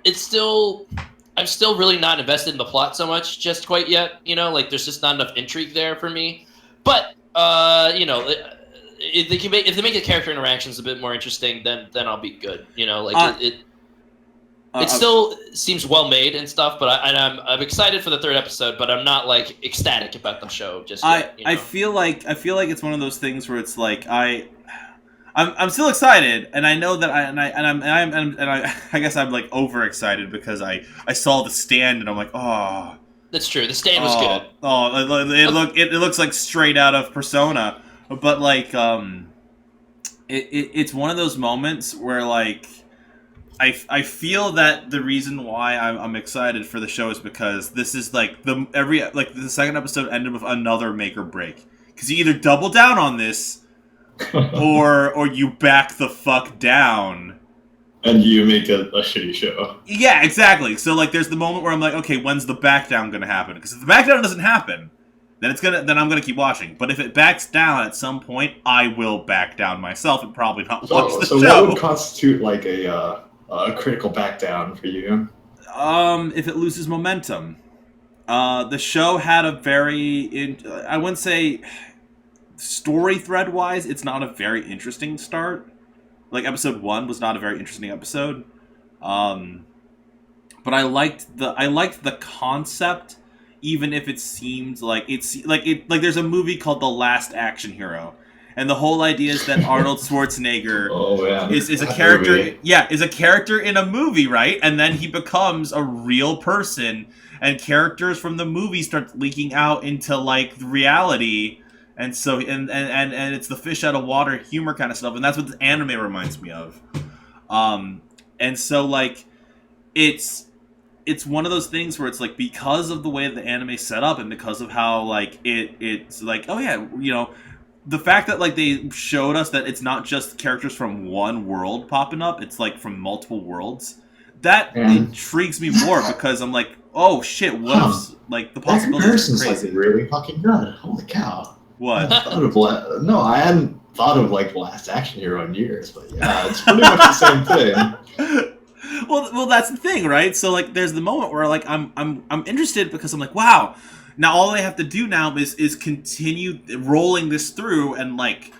It's still I'm still really not invested in the plot so much just quite yet. Like there's just not enough intrigue there for me. But if they make the character interactions a bit more interesting, then I'll be good. It still seems well made and stuff, but I'm excited for the third episode, but I'm not like ecstatic about the show just yet. I feel like it's one of those things where it's like I'm still excited, and I know that I guess I'm like overexcited because I saw The Stand and I'm like, oh. That's true. The Stand was good. Oh, it looks like straight out of Persona, but like it's one of those moments where like I feel that the reason why I'm excited for the show is because this is like the second episode ended with another make or break, because you either double down on this or you back the fuck down. And you make a shitty show. Yeah, exactly. So like, there's the moment where I'm like, okay, when's the back down gonna happen? Because if the back down doesn't happen, then I'm gonna keep watching. But if it backs down at some point, I will back down myself and probably not watch the show. So what would constitute like a critical back down for you? If it loses momentum, the show had a very, I wouldn't say story thread wise, it's not a very interesting start. Like, episode 1 was not a very interesting episode. But I liked the concept, even if it seemed like there's a movie called The Last Action Hero. And the whole idea is that Arnold Schwarzenegger is a character is a character in a movie, right? And then he becomes a real person, and characters from the movie start leaking out into like reality. And so, and it's the fish out of water humor kind of stuff, and that's what the anime reminds me of. And so, like, it's one of those things where it's like, because of the way the anime's set up, and because of how like it's like, oh yeah, the fact that like they showed us that it's not just characters from one world popping up, it's like from multiple worlds. That intrigues me more, because I'm like, oh shit, what if like the possibilities are crazy. Like really fucking good. Holy cow. What? I hadn't thought of like Last Action Hero in years, but yeah, it's pretty much the same thing. Well, that's the thing, right? So like, there's the moment where like I'm interested, because I'm like, wow, now all I have to do now is continue rolling this through and like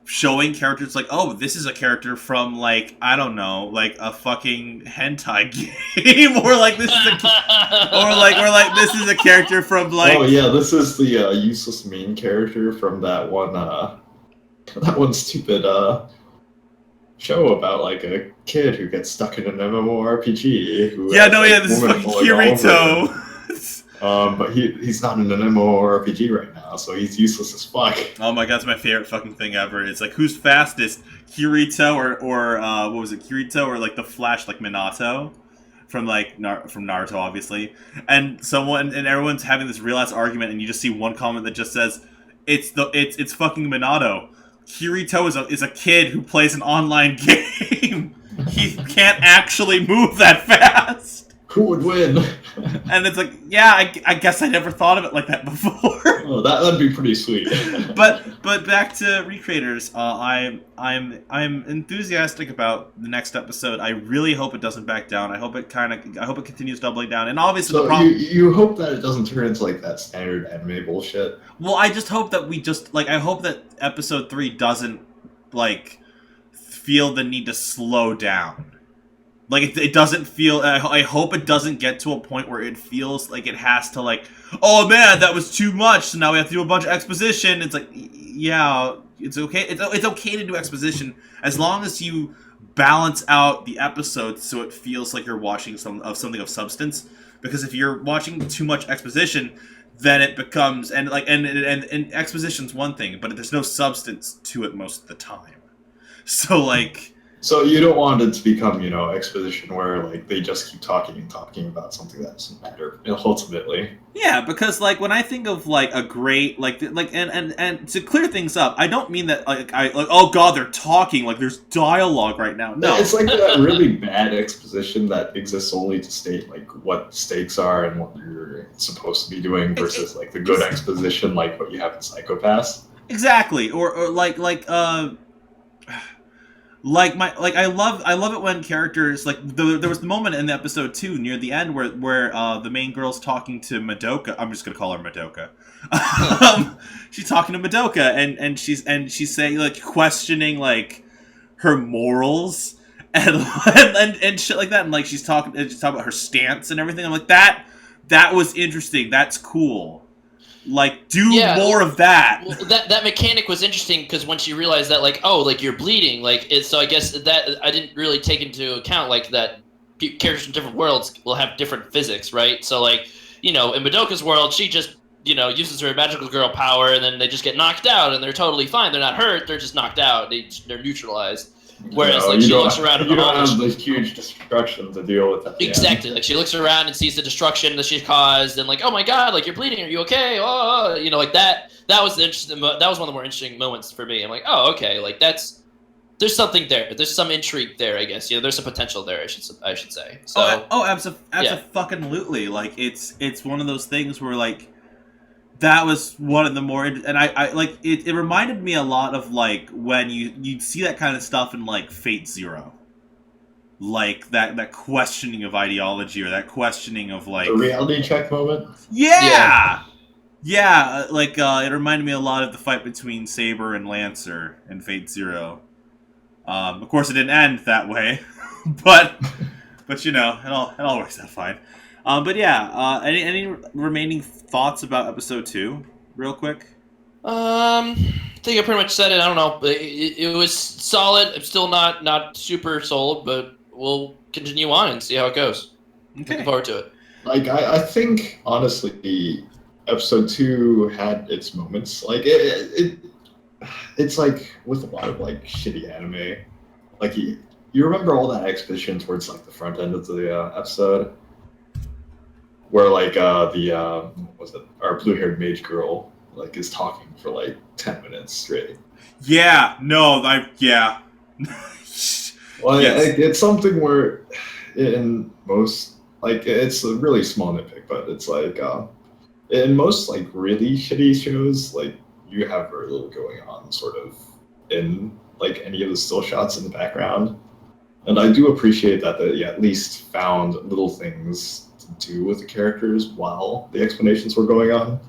showing characters like, oh, this is a character from like, I don't know, like a fucking hentai game, or like this is this is a character from like, oh yeah, this is the useless main character from that one stupid show about like a kid who gets stuck in an MMORPG. This is fucking Kirito. But he's not in an MMORPG right now, so he's useless as fuck. Oh my god, it's my favorite fucking thing ever. It's like, who's fastest, Kirito or what was it, Kirito or like the Flash, like Minato from like from Naruto, obviously. And everyone's having this real ass argument, and you just see one comment that just says, it's fucking Minato. Kirito is a kid who plays an online game. He can't actually move that fast. Who would win? And it's like, yeah, I guess I never thought of it like that before. Oh, that'd be pretty sweet. but back to Recreators, I'm enthusiastic about the next episode. I really hope it doesn't back down. I hope it continues doubling down. And obviously, so you hope that it doesn't turn into like that standard anime bullshit. Well, I just hope that I hope that episode 3 doesn't like feel the need to slow down. Like, it doesn't feel... I hope it doesn't get to a point where it feels like it has to, like, oh, man, that was too much, so now we have to do a bunch of exposition. It's like, yeah, it's okay. It's okay to do exposition as long as you balance out the episodes so it feels like you're watching something of substance. Because if you're watching too much exposition, then it becomes... And exposition's one thing, but there's no substance to it most of the time. So, like... So you don't want it to become, exposition where like they just keep talking and talking about something that doesn't matter ultimately. Yeah, because like when I think of like a great and to clear things up, I don't mean that oh god, they're talking, like there's dialogue right now. No, it's like that really bad exposition that exists only to state like what stakes are and what you're supposed to be doing versus like the good exposition like what you have in Psycho Pass. Exactly, or I love it when characters like there was the moment in the episode 2 near the end where the main girl's talking to Madoka. I'm just gonna call her Madoka. She's talking to Madoka and she's saying like questioning like her morals and shit like that, and like she's talking about her stance and everything. I'm like that was interesting. That's cool. Like, do more of that. Well, that mechanic was interesting because when she realized that, like, oh, like you're bleeding, like so I guess that I didn't really take into account like that characters from different worlds will have different physics, right? So like, in Madoka's world, she just uses her magical girl power, and then they just get knocked out, and they're totally fine. They're not hurt. They're just knocked out. They're neutralized. Whereas, like, she looks around and you don't have this huge destruction to deal with. Exactly. Like, she looks around and sees the destruction that she's caused, and like, oh my god, like you're bleeding. Are you okay? Oh, like that. That was the interesting. That was one of the more interesting moments for me. I'm like, oh, okay. Like there's something there. There's some intrigue there, I guess. There's some potential there. I should say. So. Absolutely. Like it's one of those things where like. That was one of the more, and I like it. It reminded me a lot of like when you'd see that kind of stuff in like Fate Zero, like that questioning of ideology or that questioning of like the reality check moment. Yeah. Like it reminded me a lot of the fight between Saber and Lancer in Fate Zero. Of course, it didn't end that way, but it all works out fine. But yeah, any remaining thoughts about episode 2, real quick? I think I pretty much said it. I don't know. It was solid. I'm still not super sold, but we'll continue on and see how it goes. Okay. Looking forward to it. Like I think honestly, episode 2 had its moments. Like it's like with a lot of like shitty anime. Like you remember all that exposition towards like the front end of the episode. Where like our blue-haired mage girl like is talking for like 10 minutes straight. Yeah, no, yeah. Well, yes. It's something where in most like it's a really small nitpick, but it's like in most like really shitty shows, like you have very little going on, sort of in like any of the still shots in the background, and I do appreciate that they at least found little things to do with the characters while the explanations were going on.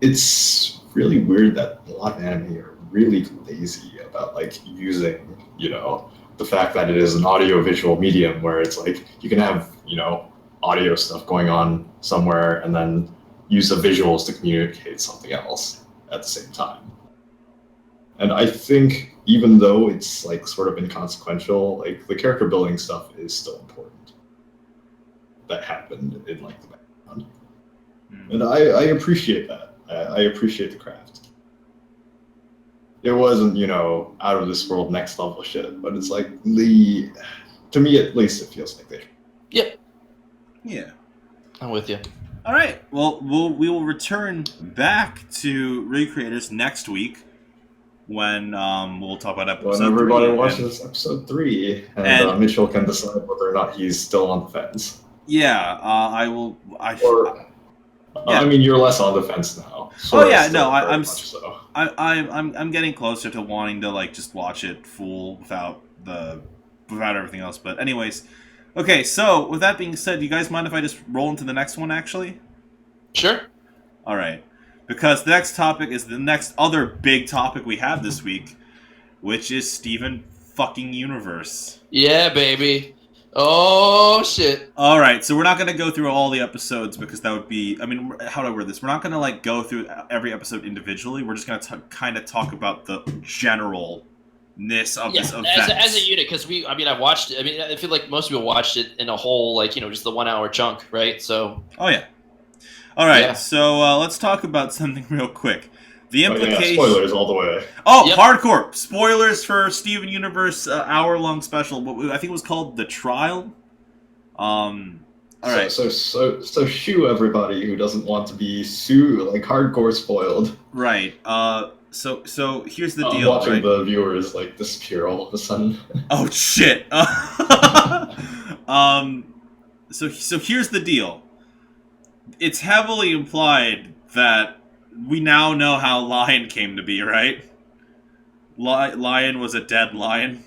It's really weird that a lot of anime are really lazy about like using, the fact that it is an audio-visual medium where it's like you can have, audio stuff going on somewhere and then use the visuals to communicate something else at the same time. And I think even though it's like sort of inconsequential, like the character building stuff is still important. That happened in like the background. And I appreciate that. I appreciate the craft. It wasn't, out of this world next level shit, but it's like to me at least it feels like they. Yep. Yeah. I'm with you. All right. Well, we will return back to Recreators next week when we'll talk about episode 3. When everybody watches episode 3, and Mitchell can decide whether or not he's still on the fence. Yeah, I will. I mean, you're less on the fence now. I'm getting closer to wanting to like just watch it full without everything else. But anyways, okay. So with that being said, do you guys mind if I just roll into the next one? Actually, sure. All right, because the next topic is the next other big topic we have this week, which is Steven fucking Universe. Yeah, baby. Oh, shit. All right, so we're not going to go through all the episodes because that would be... I mean, how do I word this? We're not going to, like, go through every episode individually. We're just going to kind of talk about the generalness of this event. As a unit, because I've watched it. I mean, I feel like most people watched it in a whole, like, just the 1 hour chunk, right? So... Oh, yeah. All right, so let's talk about something real quick. The implication... spoilers all the way. Oh, yep. Hardcore! Spoilers for Steven Universe hour-long special. I think it was called The Trial. All right. So shoo everybody who doesn't want to be like hardcore spoiled. Right. So here's the deal. Watching the viewers like disappear all of a sudden. Oh shit. So here's the deal. It's heavily implied that we now know how Lion came to be, right? Lion was a dead lion.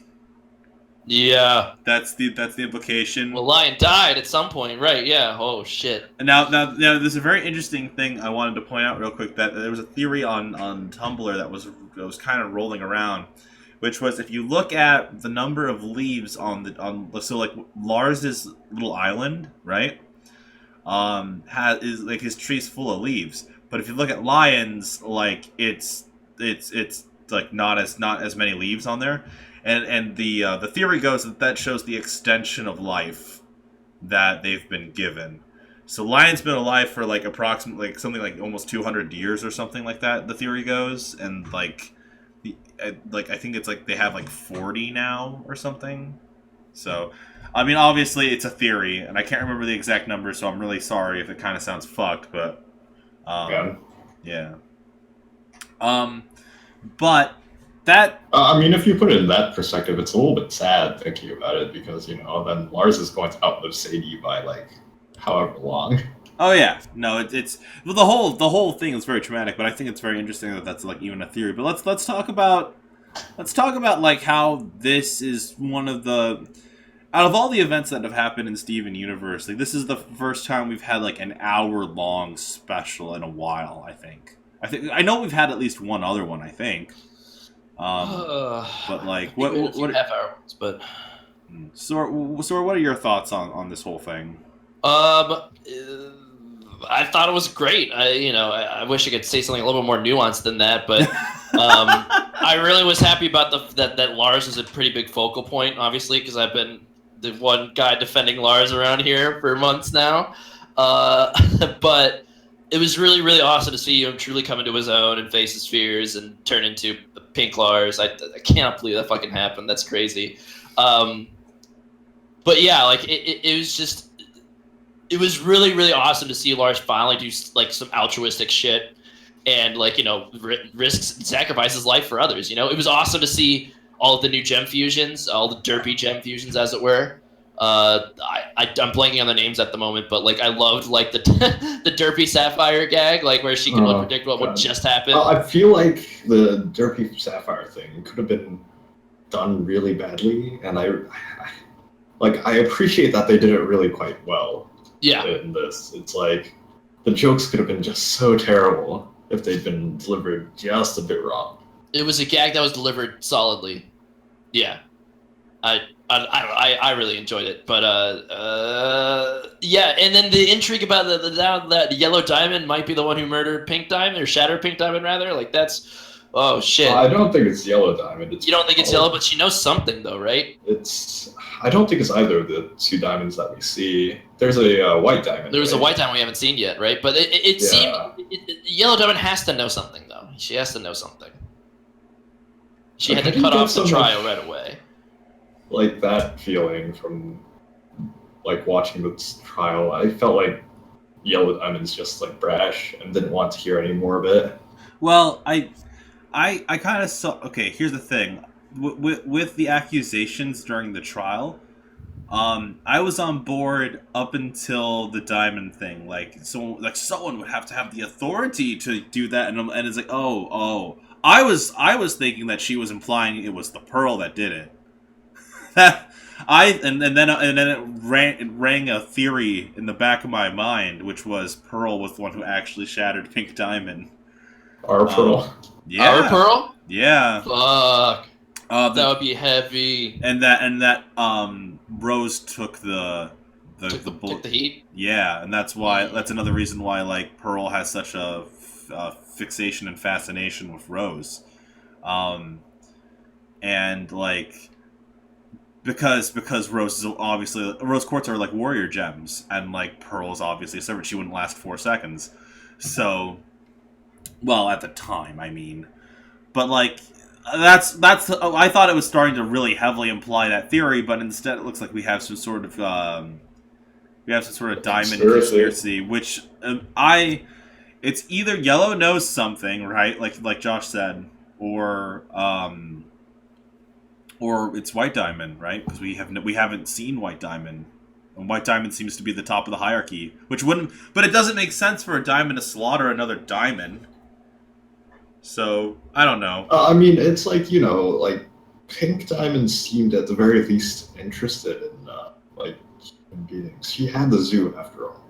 Yeah. That's the implication. Well, Lion died at some point, right? Yeah. Oh shit. And now, there's a very interesting thing I wanted to point out real quick. That there was a theory on Tumblr that was kind of rolling around, which was if you look at the number of leaves on so like Lars's little island, right? Is like his tree's full of leaves. But if you look at Lion's, like it's like not as many leaves on there, and the theory goes that shows the extension of life that they've been given. So Lion's been alive for like approximately like something like almost 200 years or something like that. The theory goes, and like I think it's like they have like 40 now or something. So, I mean, obviously it's a theory, and I can't remember the exact number, so I'm really sorry if it kind of sounds fucked, but yeah. But that. I mean, if you put it in that perspective, it's a little bit sad thinking about it because then Lars is going to outlive Sadie by like however long. Oh yeah, no, it's well, the whole thing is very traumatic, but I think it's very interesting that that's like even a theory. But let's talk about like how this is one of the out of all the events that have happened in Steven Universe, like this is the first time we've had like an hour-long special in a while. I know we've had at least one other one. I think, but like what half hour ones, but so what are your thoughts on this whole thing? I thought it was great. I wish I could say something a little bit more nuanced than that, but I really was happy about that Lars is a pretty big focal point, obviously, because I've been the one guy defending Lars around here for months now. But it was really, really awesome to see him truly come into his own and face his fears and turn into Pink Lars. I cannot believe that fucking happened. That's crazy. But yeah, like it was just. It was really, really awesome to see Lars finally do like some altruistic shit and like risks and sacrifice his life for others. It was awesome to see all of the new gem fusions, all the derpy gem fusions, as it were. I'm blanking on the names at the moment, but like I loved like the the derpy sapphire gag, like where she could predict what would just happen. I feel like the derpy sapphire thing could have been done really badly, and I appreciate that they did it really quite well. Yeah. In this, it's like the jokes could have been just so terrible if they'd been delivered just a bit wrong. It was a gag that was delivered solidly. Yeah, I really enjoyed it, but yeah, and then the intrigue about that Yellow Diamond might be the one who murdered Pink Diamond or shattered Pink Diamond rather. Like that's shit. I don't think it's Yellow Diamond. You don't think it's Yellow, but she knows something though, right? I don't think it's either of the two diamonds that we see. There's a white diamond. There's a white diamond we haven't seen yet, right? But it seemed Yellow Diamond has to know something, though. She has to know something. She had to cut off the trial right away. Like that feeling from like watching this trial, I felt like Yellow Diamond's just like brash and didn't want to hear any more of it. Well, I kind of saw. Okay, here's the thing. With the accusations during the trial, I was on board up until the diamond thing. Like, someone would have to have the authority to do that, and it's like, I was thinking that she was implying it was the Pearl that did it. And then it rang a theory in the back of my mind, which was Pearl was the one who actually shattered Pink Diamond. Our Pearl. Yeah. Our Pearl? Yeah. Fuck. That would be heavy. And that Rose took the took the heat. Yeah, and that's another reason why like Pearl has such a fixation and fascination with Rose, and like because Rose quartz are like warrior gems, and like Pearl is obviously a servant. She wouldn't last 4 seconds, so well at the time I mean, but like. I thought it was starting to really heavily imply that theory, but instead it looks like we have some sort of diamond conspiracy, which it's either Yellow knows something, right? Like Josh said, or it's White Diamond, right? Because we haven't seen White Diamond, and White Diamond seems to be the top of the hierarchy, but it doesn't make sense for a diamond to slaughter another diamond. So I don't know. I mean, it's like, like Pink Diamond seemed at the very least interested in like human beings. She had the zoo after all.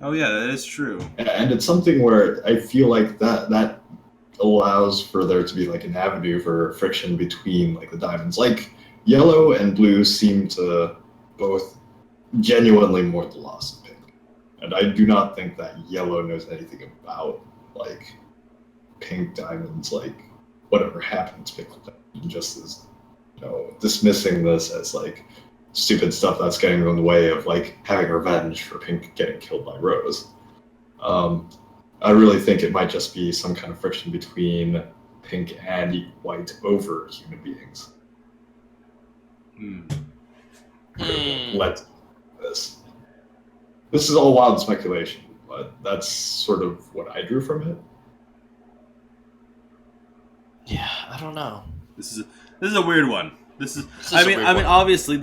Oh yeah, that is true. And it's something where I feel like that allows for there to be like an avenue for friction between like the diamonds. Like yellow and blue seem to both genuinely mourn the loss of Pink. And I do not think that yellow knows anything about like Pink Diamond's like whatever happened to Pink Diamond, just as dismissing this as like stupid stuff that's getting in the way of like having revenge for Pink getting killed by Rose. I really think it might just be some kind of friction between Pink and White over human beings. Let this. This is all wild speculation, but that's sort of what I drew from it. Yeah, I don't know. This is a weird one. I mean, obviously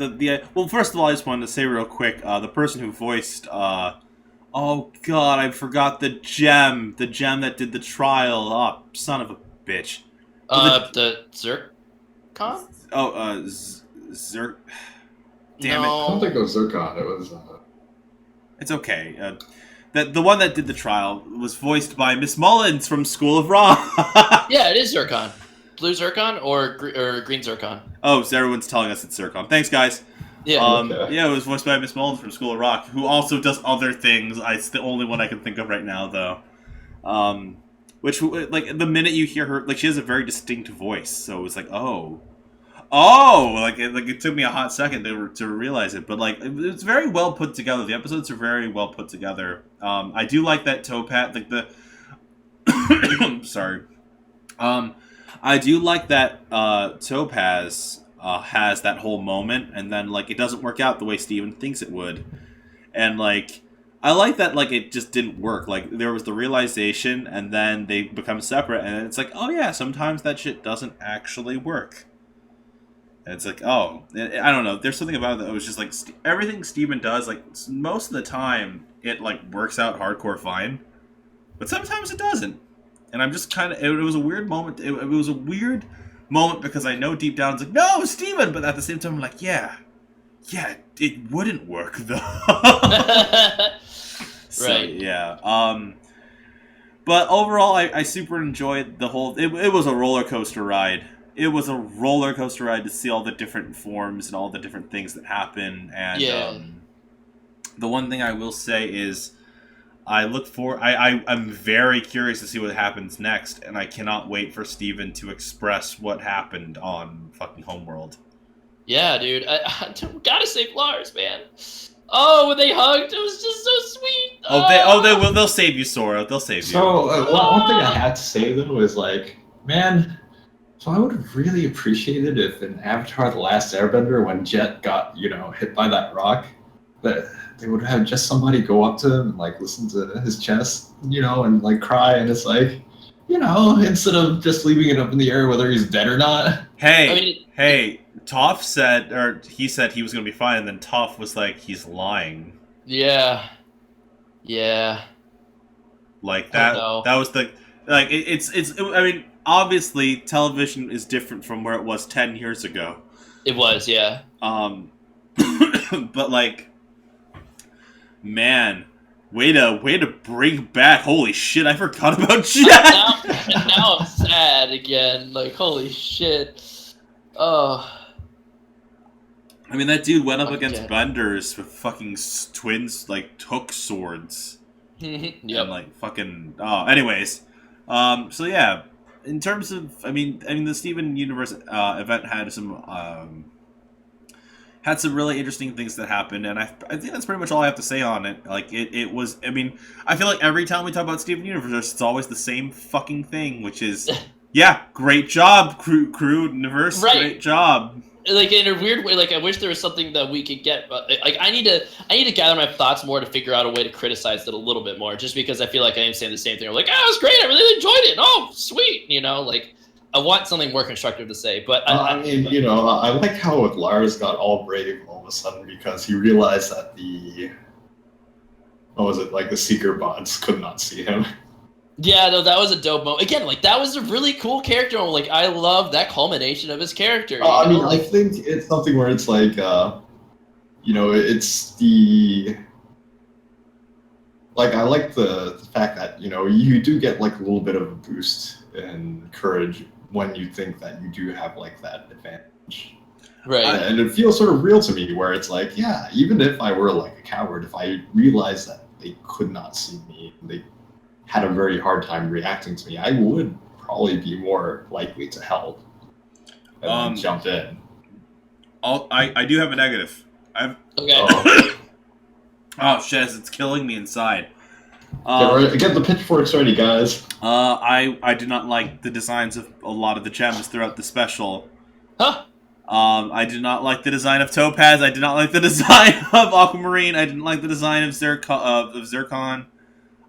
well, first of all, I just wanted to say real quick, the person who voiced, oh god, I forgot the gem that did the trial. Oh, son of a bitch. The Zircon? Oh, damn No. I don't think it was Zircon. It was. It's okay. The one that did the trial was voiced by Miss Mullins from School of Rock. Yeah, it is Zircon. Blue Zircon or green Zircon? Oh, so everyone's telling us it's Zircon. Thanks, guys. Yeah. Okay. Yeah, it was voiced by Miss Mullins from School of Rock, who also does other things. It's the only one I can think of right now, though. Which, like, the minute you hear her, like, she has a very distinct voice, so it's like, oh, like it took me a hot second to realize it, but like it's very well put together. The episodes are very well put together. I do like that Topaz, like the, sorry, I do like that Topaz has that whole moment, and then like it doesn't work out the way Steven thinks it would, and like I like that like it just didn't work. Like there was the realization, and then they become separate, and it's like, oh yeah, sometimes that shit doesn't actually work. And it's like, oh, I don't know. There's something about it that was just like everything Steven does. Like most of the time, it like works out hardcore fine, but sometimes it doesn't. And I'm just kind of. It was a weird moment. It was a weird moment because I know deep down it's like, no, Steven, but at the same time, I'm like, yeah, it wouldn't work though. So, right. Yeah. But overall, I super enjoyed the whole. It was a roller coaster ride. It was a roller coaster ride to see all the different forms and all the different things that happen. And the one thing I will say is I'm very curious to see what happens next, and I cannot wait for Steven to express what happened on fucking Homeworld. Yeah, dude. I gotta save Lars, man. Oh, when they hugged, it was just so sweet. They will. They'll save you, Sora. They'll save you. So one thing I had to say though is like, man. So I would have really appreciated if in Avatar: The Last Airbender, when Jet got, hit by that rock, that they would have just somebody go up to him and like listen to his chest, and like cry, and it's like, instead of just leaving it up in the air whether he's dead or not. Hey, Toph said, or he said he was gonna be fine, and then Toph was like, he's lying. Yeah. Like that. That was the like. It's. I mean. Obviously, television is different from where it was 10 years ago. It was, yeah. But like, man, way to bring back. Holy shit, I forgot about Jack. Now I'm sad again. Like, holy shit. Oh. I mean, that dude went up against Benders with fucking twins, like took swords. Yep. And like fucking. Oh, anyways, so yeah. In terms of, I mean, the Steven Universe event had some really interesting things that happened, and I think that's pretty much all I have to say on it. Like, it was, I mean, I feel like every time we talk about Steven Universe, it's always the same fucking thing, which is, yeah, great job, crew Universe, right. Great job. Like, in a weird way, like, I wish there was something that we could get, but, like, I need to gather my thoughts more to figure out a way to criticize it a little bit more, just because I feel like I am saying the same thing. I'm like, it was great, I really enjoyed it, oh, sweet, like, I want something more constructive to say, but... I like how Lars got all brave all of a sudden because he realized that the Seeker bots could not see him. Yeah, no, that was a dope moment. Again, like, that was a really cool character moment. Like, I love that culmination of his character. I mean, I think it's something where it's like, it's the... Like, I like the fact that, you do get, like, a little bit of a boost in courage when you think that you do have, like, that advantage. Right. And it feels sort of real to me, where it's like, yeah, even if I were, like, a coward, if I realized that they could not see me, they had a very hard time reacting to me, I would probably be more likely to help and jump in. I do have a negative. Okay. Oh shit! It's killing me inside. Get the pitchforks ready, guys. I did not like the designs of a lot of the gems throughout the special. Huh? I did not like the design of Topaz. I did not like the design of Aquamarine. I didn't like the design of Zircon.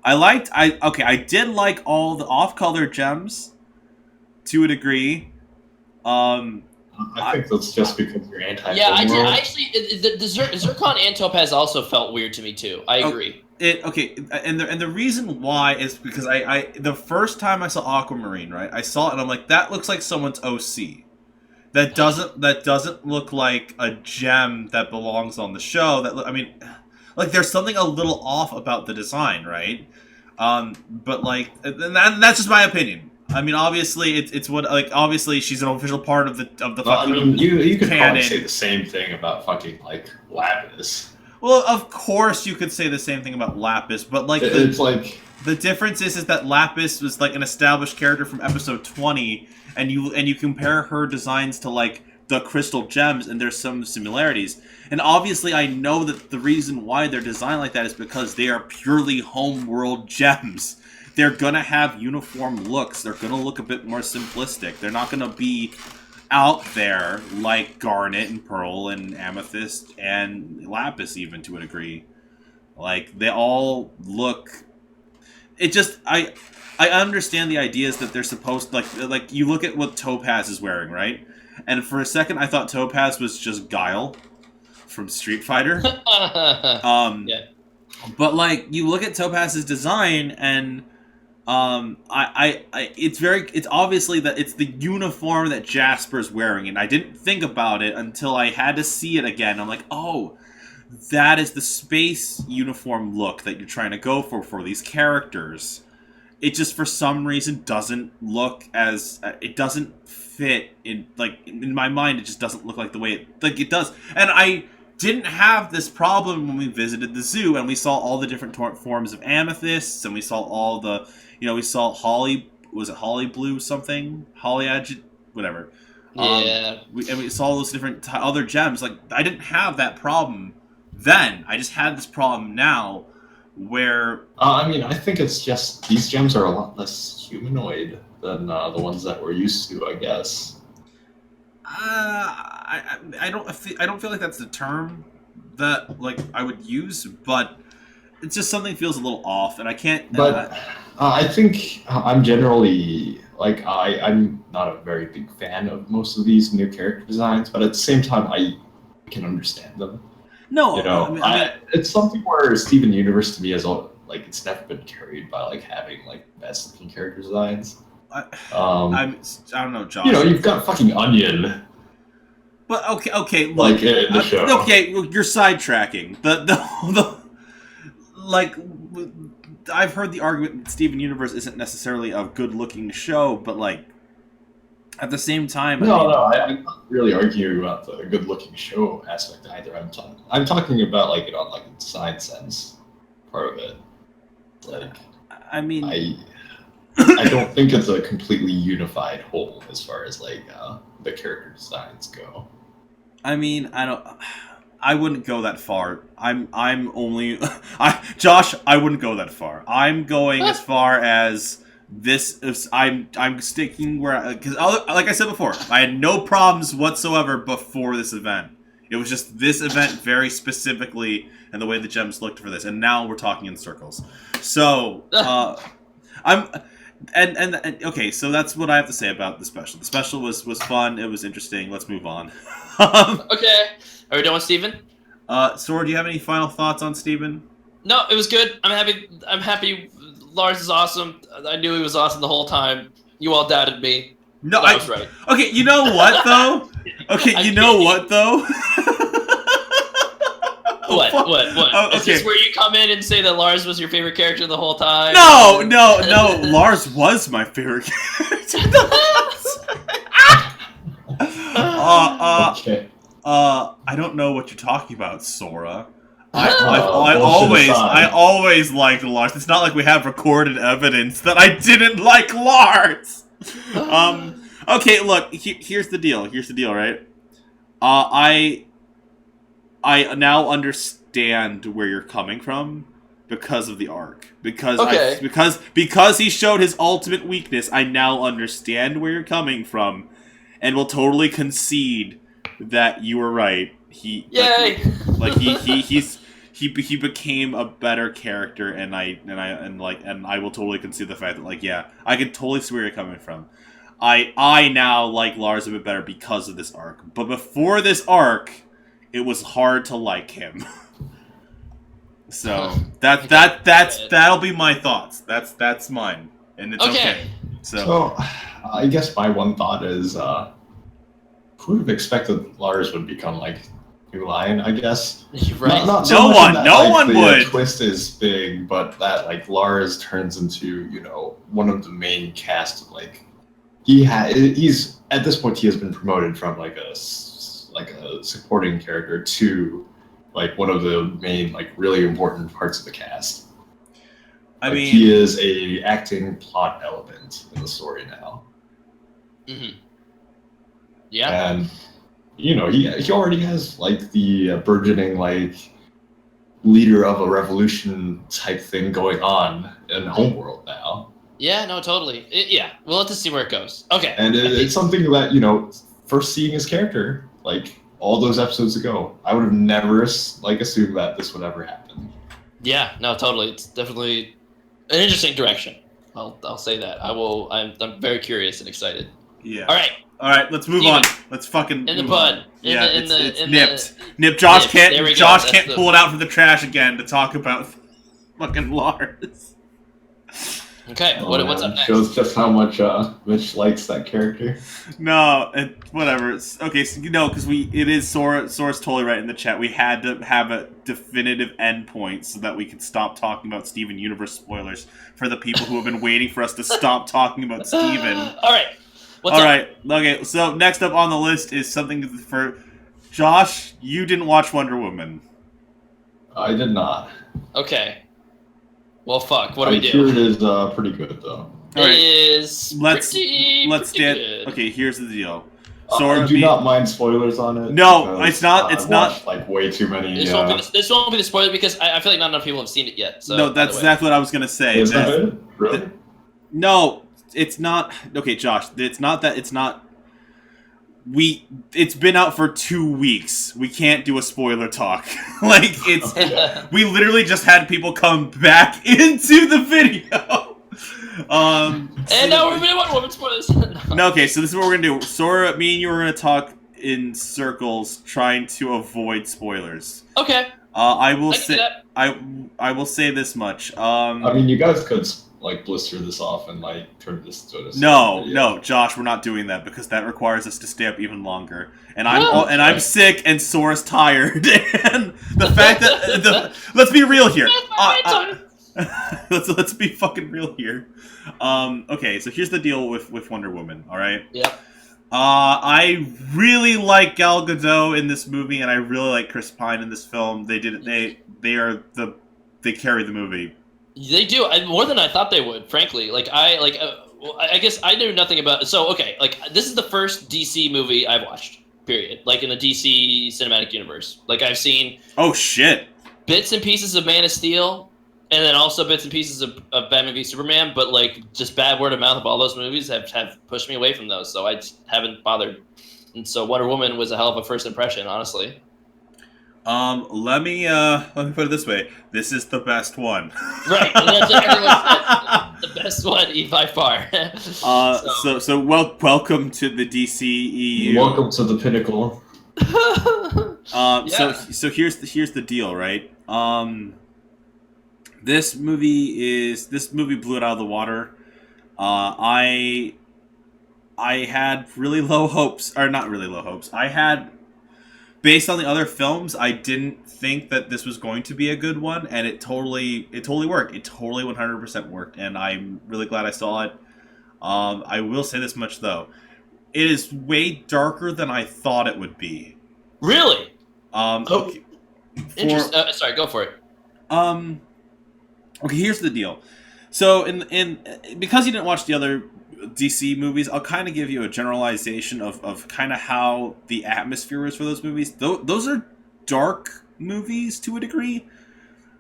I did like all the off-color gems to a degree. I think that's just because you're anti. Yeah, I did. Actually, the Zircon and Topaz also felt weird to me too. I agree. And the reason why is because I the first time I saw Aquamarine, right? I saw it and I'm like, that looks like someone's OC. That doesn't look like a gem that belongs on the show. Like there's something a little off about the design, right? But like, and that's just my opinion. I mean, obviously, it's what, like, obviously she's an official part of the fucking I mean, you could canon. probably say the same thing about fucking like Lapis. Well, of course you could say the same thing about Lapis, but like the difference is that Lapis was like an established character from episode 20, and you compare her designs to like the crystal gems, and there's some similarities. And obviously, I know that the reason why they're designed like that is because they are purely homeworld gems. They're gonna have uniform looks. They're gonna look a bit more simplistic. They're not gonna be out there like Garnet and Pearl and Amethyst and Lapis, even to a degree. Like, they all look... It just... I understand the ideas that they're supposed... Like, you look at what Topaz is wearing, right? And for a second, I thought Topaz was just Guile from Street Fighter. Yeah. But, like, you look at Topaz's design, and... it's obviously that it's the uniform that Jasper's wearing, and I didn't think about it until I had to see it again. I'm like, oh, that is the space uniform look that you're trying to go for these characters. It just, for some reason, doesn't look as... it doesn't fit in, like, in my mind, it just doesn't look like the way it does. And I didn't have this problem when we visited the zoo, and we saw all the different forms of amethysts, and we saw all the... we saw Holly... Was it Holly Blue something? Holly Agit... Whatever. Yeah. We saw those different other gems. Like, I didn't have that problem then. I just had this problem now, where... I mean, I think it's just... These gems are a lot less humanoid than the ones that we're used to, I guess. I don't feel like that's the term that, like, I would use, but... It's just something feels a little off, and I can't... But I think I'm generally, like, I'm not a very big fan of most of these new character designs, but at the same time, I can understand them. No, it's something where Steven Universe to me is like, it's never been carried by like having like best looking character designs. I don't know, Josh. You've got fucking Onion. But okay, look, like in the show. Okay, you're sidetracking. Like, I've heard the argument that Steven Universe isn't necessarily a good-looking show, but, like, at the same time... I'm not really arguing about the good-looking show aspect either. I'm talking about, like, it on, like, a design sense part of it. Like, I mean... I don't think it's a completely unified whole as far as, like, the character designs go. I mean, I wouldn't go that far. Josh, I wouldn't go that far. I'm going as far as this. I'm sticking where, because like I said before, I had no problems whatsoever before this event. It was just this event very specifically and the way the gems looked for this, and now we're talking in circles. So okay, so that's what I have to say about the special. The special was fun. It was interesting. Let's move on. Okay. Are we done with Steven? Sword, do you have any final thoughts on Steven? No, it was good. I'm happy. Lars is awesome. I knew he was awesome the whole time. You all doubted me. No, I was right. Okay, you know what though? Okay, you know what though? What? Oh, okay. Is this where you come in and say that Lars was your favorite character the whole time? No. Lars was my favorite character. Okay. I don't know what you're talking about, Sora. I always liked Lars. It's not like we have recorded evidence that I didn't like Lars. Okay, look. Here's the deal. Right? I now understand where you're coming from because of the arc. Because he showed his ultimate weakness. I now understand where you're coming from, and will totally concede that you were right. He became a better character, and I will totally concede the fact that I can totally see where you're coming from. I now like Lars a bit better because of this arc. But before this arc, it was hard to like him. So that'll be my thoughts. That's mine, and it's okay. So I guess my one thought is, who would have expected Lars would become like New Lion? I guess. Right. Not no one the would. Twist is big, but that Lars turns into one of the main cast. He's at this point he has been promoted from a supporting character to one of the main really important parts of the cast. I mean, he is a acting plot element in the story now. Mm-hmm. Yeah, and he already has the burgeoning leader of a revolution type thing going on in Homeworld now. Yeah, no, totally. We'll have to see where it goes. Okay, and it's something that first seeing his character all those episodes ago, I would have never assumed that this would ever happen. Yeah, no, totally. It's definitely an interesting direction. I'll say that. I'm very curious and excited. Yeah. All right. Let's move on. Let's fucking in the bud. It's nipped. Nip. Josh can't pull it out from the trash again to talk about fucking Lars. Okay, what's up next? Shows just how much Mitch likes that character. No, whatever. Okay, so because it is Sora's totally right in the chat. We had to have a definitive endpoint so that we could stop talking about Steven Universe spoilers for the people who have been waiting for us to stop talking about Steven. All right. What's up? All right. Okay, so next up on the list is something for Josh. You didn't watch Wonder Woman. I did not. Okay. Well, fuck. What do we do? I hear it is pretty good, though. It is let's pretty good. Okay, here's the deal. I do not mind spoilers on it. No, it's not. It's not way too many. This won't be the spoiler because I feel like not enough people have seen it yet. So, no, that's exactly what I was gonna say. Is that it? Really? No, it's not. Okay, Josh, it's not that. It's not. It's been out for 2 weeks. We can't do a spoiler talk. We literally just had people come back into the video. And now we're gonna Wonder Woman spoilers. No, okay, so this is what we're gonna do. Sora, me and you are gonna talk in circles, trying to avoid spoilers. Okay. I will say this much. I mean, you guys could blister this off and turn this to a No, Josh, we're not doing that because that requires us to stay up even longer. And I'm sick and Sora's tired. And the fact that let's be real here. Let's be fucking real here. Okay, so here's the deal with Wonder Woman. All right. Yeah. I really like Gal Gadot in this movie, and I really like Chris Pine in this film. They carry the movie. They do more than I thought they would. Frankly, I guess I knew nothing about. So okay, this is the first DC movie I've watched. Period. In the DC cinematic universe, I've seen. Oh shit. Bits and pieces of Man of Steel, and then also bits and pieces of Batman v Superman. But just bad word of mouth of all those movies have pushed me away from those. So I just haven't bothered. And so Wonder Woman was a hell of a first impression, honestly. Let me put it this way. This is the best one. Right, and that's what everyone says. The best one by far. So welcome to the DCEU. Welcome to the pinnacle. So here's the deal, right? This movie blew it out of the water. I had really low hopes, or not really low hopes. I had, based on the other films, I didn't think that this was going to be a good one, and it totally worked. It totally 100% worked, and I'm really glad I saw it. I will say this much though: it is way darker than I thought it would be. Really? Okay. Interesting. Sorry, go for it. Okay, here's the deal. So, because you didn't watch the other DC movies, I'll kind of give you a generalization of kind of how the atmosphere is for those movies. Those are dark movies to a degree.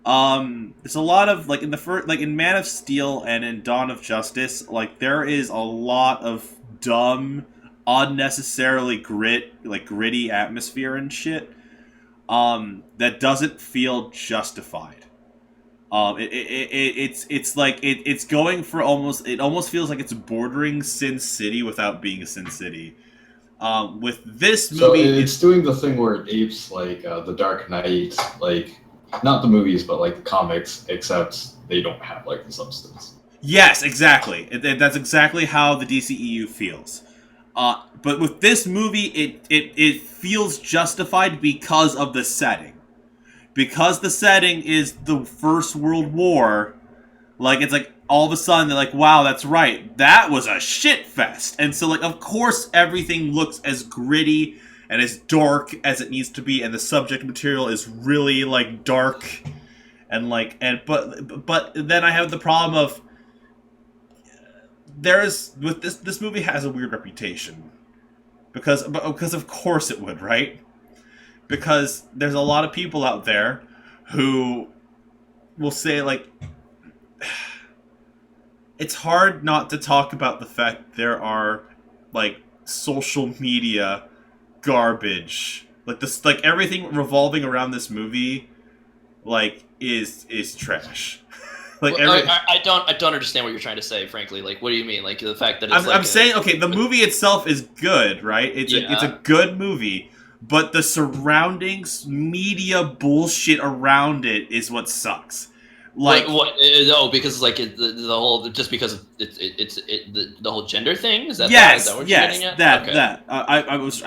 There's a lot of like in Man of Steel and in Dawn of Justice, like there is a lot of dumb, unnecessarily gritty atmosphere and shit. That doesn't feel justified. It's like it's going for almost. It almost feels like it's bordering Sin City without being Sin City. With this movie, so it's doing the thing where it apes like the Dark Knight, like not the movies, but like the comics, except they don't have like the substance. Yes, exactly. That's exactly how the DCEU feels. But with this movie, it feels justified because of the setting. Because the setting is the First World War, like it's like all of a sudden they're like, wow, that's right, that was a shit fest. And so like of course everything looks as gritty and as dark as it needs to be, and the subject material is really like dark and but then I have the problem of this movie has a weird reputation. Because of course it would, right? Because there's a lot of people out there who will say, like, it's hard not to talk about the fact there are, like, social media garbage. Like, this, like, everything revolving around this movie, like, is trash. Like I don't understand what you're trying to say, frankly. Like, what do you mean? Like, the fact that it's I'm saying, okay, the movie itself is good, right? It's a good movie. But the surroundings, media bullshit around it is what sucks. Like what? No, because like the whole just because it's the whole gender thing. Is that yes, is that what yes, you're getting at? that Okay. that I was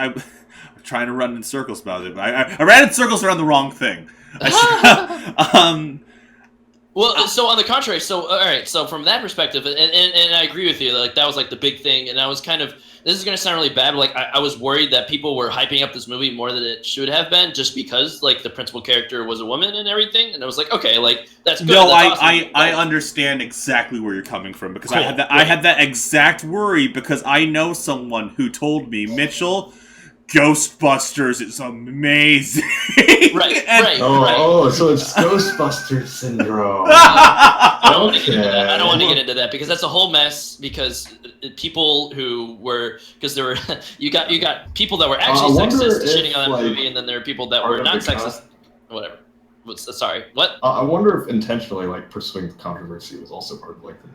trying to run in circles about it, but I ran in circles around the wrong thing. Well, so on the contrary, so all right, so from that perspective, and I agree with you, like that was like the big thing, and I was kind of, this is gonna sound really bad, but like I was worried that people were hyping up this movie more than it should have been, just because like the principal character was a woman and everything, and I was like, okay, like that's good. No, that's awesome. I understand exactly where you're coming from, because cool. I had that exact worry, because I know someone who told me, Mitchell, Ghostbusters is amazing. Right. Oh, so it's Ghostbusters syndrome. I don't want to get into that because that's a whole mess. Because people who were, because there were, you got people that were actually sexist shitting on that movie, and then there are people that were not sexist. Whatever. Sorry. What? I wonder if intentionally, like, pursuing the controversy was also part of like the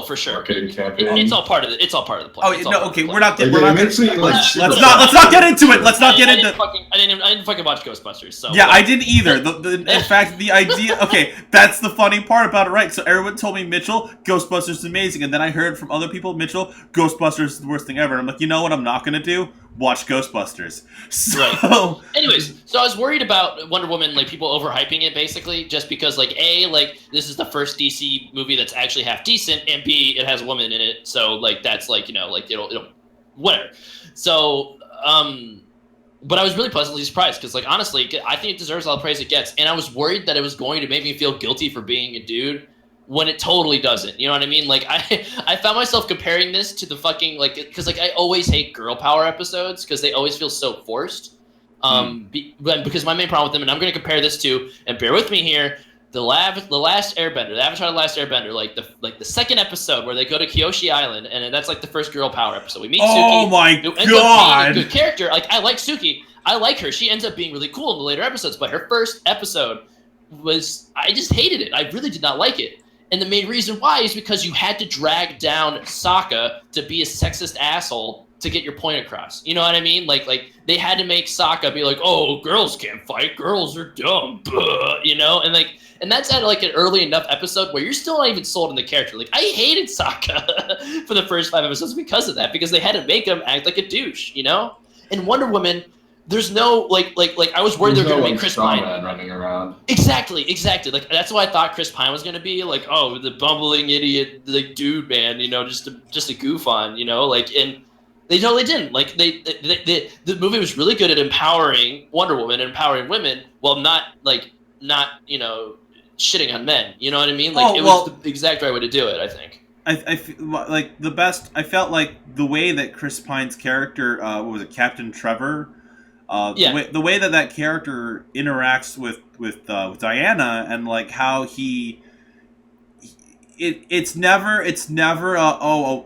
for sure marketing campaign. It's all part of it. It's all part of the plan. Oh no, okay, we're not. Let's not get into it. Let's not get into. I didn't fucking watch Ghostbusters. So yeah, I didn't either. In fact, the idea. Okay, that's the funny part about it, right? So everyone told me, Mitchell, Ghostbusters is amazing, and then I heard from other people, Mitchell, Ghostbusters is the worst thing ever. And I'm like, you know what? I'm not gonna do. Watch Ghostbusters. So, right. Anyways, so I was worried about Wonder Woman, like people overhyping it, basically, just because, like, A, like this is the first DC movie that's actually half decent, and B, it has a woman in it, so like that's like, you know, like it'll whatever. So, but I was really pleasantly surprised because, like, honestly, I think it deserves all the praise it gets, and I was worried that it was going to make me feel guilty for being a dude. When it totally doesn't, you know what I mean? Like I found myself comparing this to the fucking like, because like I always hate girl power episodes because they always feel so forced. Because my main problem with them, and I'm going to compare this to, and bear with me here, the Last Airbender, the Avatar: The Last Airbender, like the second episode where they go to Kyoshi Island, and that's like the first girl power episode. We meet Suki. Oh my god! Ends up being a good character. Like I like Suki. I like her. She ends up being really cool in the later episodes, but her first episode was, I just hated it. I really did not like it. And the main reason why is because you had to drag down Sokka to be a sexist asshole to get your point across. You know what I mean? Like they had to make Sokka be like, oh, girls can't fight, girls are dumb, you know, and that's at like an early enough episode where you're still not even sold on the character. Like I hated Sokka for the first 5 episodes because of that, because they had to make him act like a douche, you know. In Wonder Woman, there's no like I was worried they were gonna make Chris Pine running around. Exactly. Like that's what I thought Chris Pine was gonna be, like, oh, the bumbling idiot, like dude, man, you know, just a goof on, you know, like, and they totally didn't. Like the movie was really good at empowering Wonder Woman and empowering women, while not you know shitting on men. You know what I mean? Like was the exact right way to do it, I think. I feel like the best. I felt like the way that Chris Pine's character, what was it, Captain Trevor? The way that character interacts with Diana, and like how it's never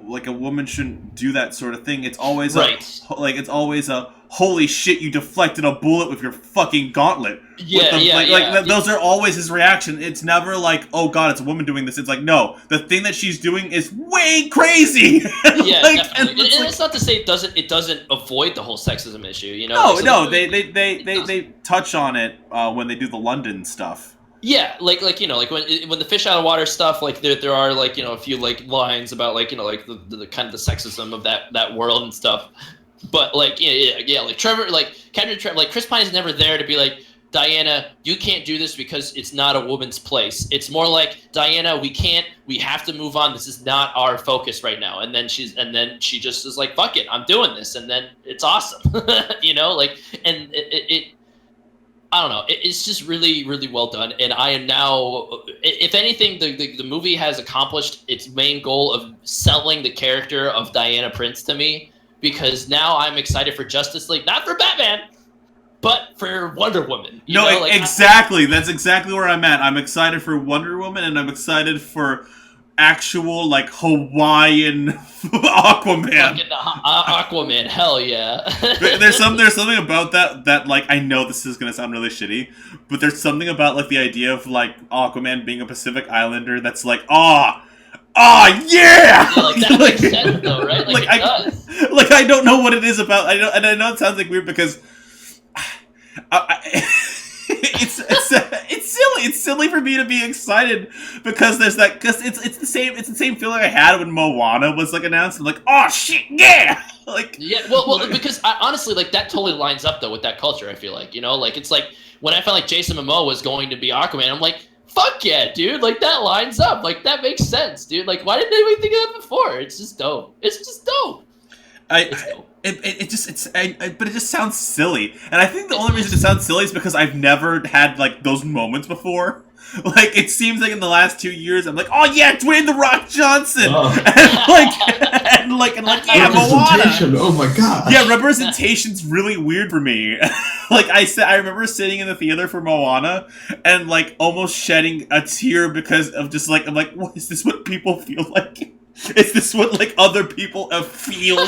like a woman shouldn't do that sort of thing. It's always it's always a holy shit, you deflected a bullet with your fucking gauntlet. Those are always his reaction. It's never like, oh god, it's a woman doing this. It's like, no, the thing that she's doing is way crazy. Yeah, definitely. And it's not to say it doesn't avoid the whole sexism issue. You know? No, they touch on it when they do the London stuff. Yeah, like you know, like when the fish out of water stuff, like there are like, you know, a few like lines about like, you know, like the kind of the sexism of that world and stuff. But like yeah, like Trevor, like Captain Trevor, like Chris Pine is never there to be like, Diana, you can't do this because it's not a woman's place. It's more like, Diana, we have to move on. This is not our focus right now. And then she just is like, fuck it, I'm doing this, and then it's awesome. You know, like, and it I don't know. It's just really, really well done. And I am now, if anything, the movie has accomplished its main goal of selling the character of Diana Prince to me, because now I'm excited for Justice League, not for Batman, but for Wonder Woman. Exactly. That's exactly where I'm at. I'm excited for Wonder Woman, and I'm excited for actual, like, Hawaiian Aquaman. Aquaman, hell yeah. there's something about that, like, I know this is gonna sound really shitty, but there's something about, like, the idea of, like, Aquaman being a Pacific Islander that's like, yeah! Yeah, like, that makes sense, though, right? Like, it does. Like, I don't know what it is about, I know it sounds, like, weird, because it's silly. It's silly for me to be excited because it's the same feeling I had when Moana was like announced. I'm like, oh shit, yeah! Like, yeah, well, because honestly, like, that totally lines up though with that culture. I feel like, you know, like, it's like when I felt like Jason Momoa was going to be Aquaman, I'm like, fuck yeah, dude! Like, that lines up. Like, that makes sense, dude. Like, why didn't anybody think of that before? It's just dope. It's just dope. It's dope. But it just sounds silly, and I think the only reason it sounds silly is because I've never had like those moments before. Like, it seems like in the last 2 years, I'm like, oh yeah, Dwayne the Rock Johnson, and like yeah, Moana. Oh my god. Yeah, representation's really weird for me. Like I remember sitting in the theater for Moana and like almost shedding a tear because of just like, I'm like, what is this? What people feel like? Is this what, like, other people feel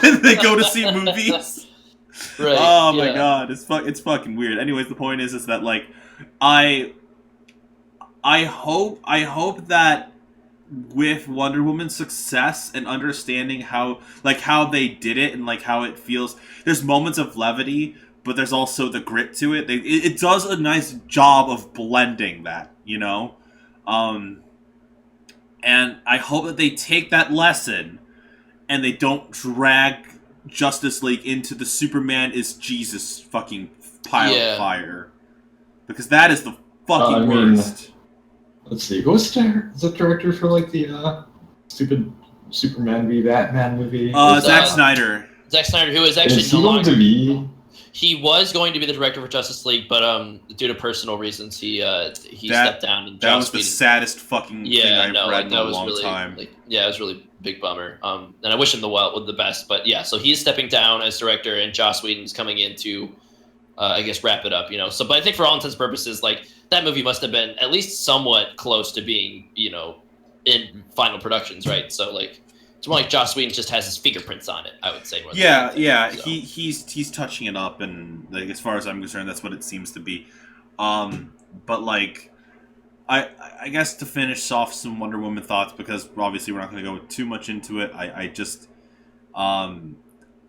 when they go to see movies? Right. Oh my god, it's fucking weird. Anyways, the point is that, like, I hope that with Wonder Woman's success and understanding how they did it and like how it feels, there's moments of levity, but there's also the grit to it. It does a nice job of blending that, you know? And I hope that they take that lesson and they don't drag Justice League into the Superman is Jesus fucking pile of fire. Because that is the fucking worst. Let's see, who was the director for like the stupid Superman v Batman movie? Zack Snyder. Zack Snyder, who is actually no longer... He was going to be the director for Justice League, but due to personal reasons, he stepped down. And that was the saddest fucking thing I've read in a long time. Like, yeah, it was really big bummer. And I wish him the best. But yeah, so he's stepping down as director, and Joss Whedon's coming in to, I guess, wrap it up. You know. So, but I think for all intents and purposes, like, that movie must have been at least somewhat close to being, you know, in final productions, right? So like, it's more like Joss Whedon just has his fingerprints on it, I would say. Yeah. So. He's touching it up, and like, as far as I'm concerned, that's what it seems to be. But like, I guess to finish off some Wonder Woman thoughts, because obviously we're not going to go too much into it. I just,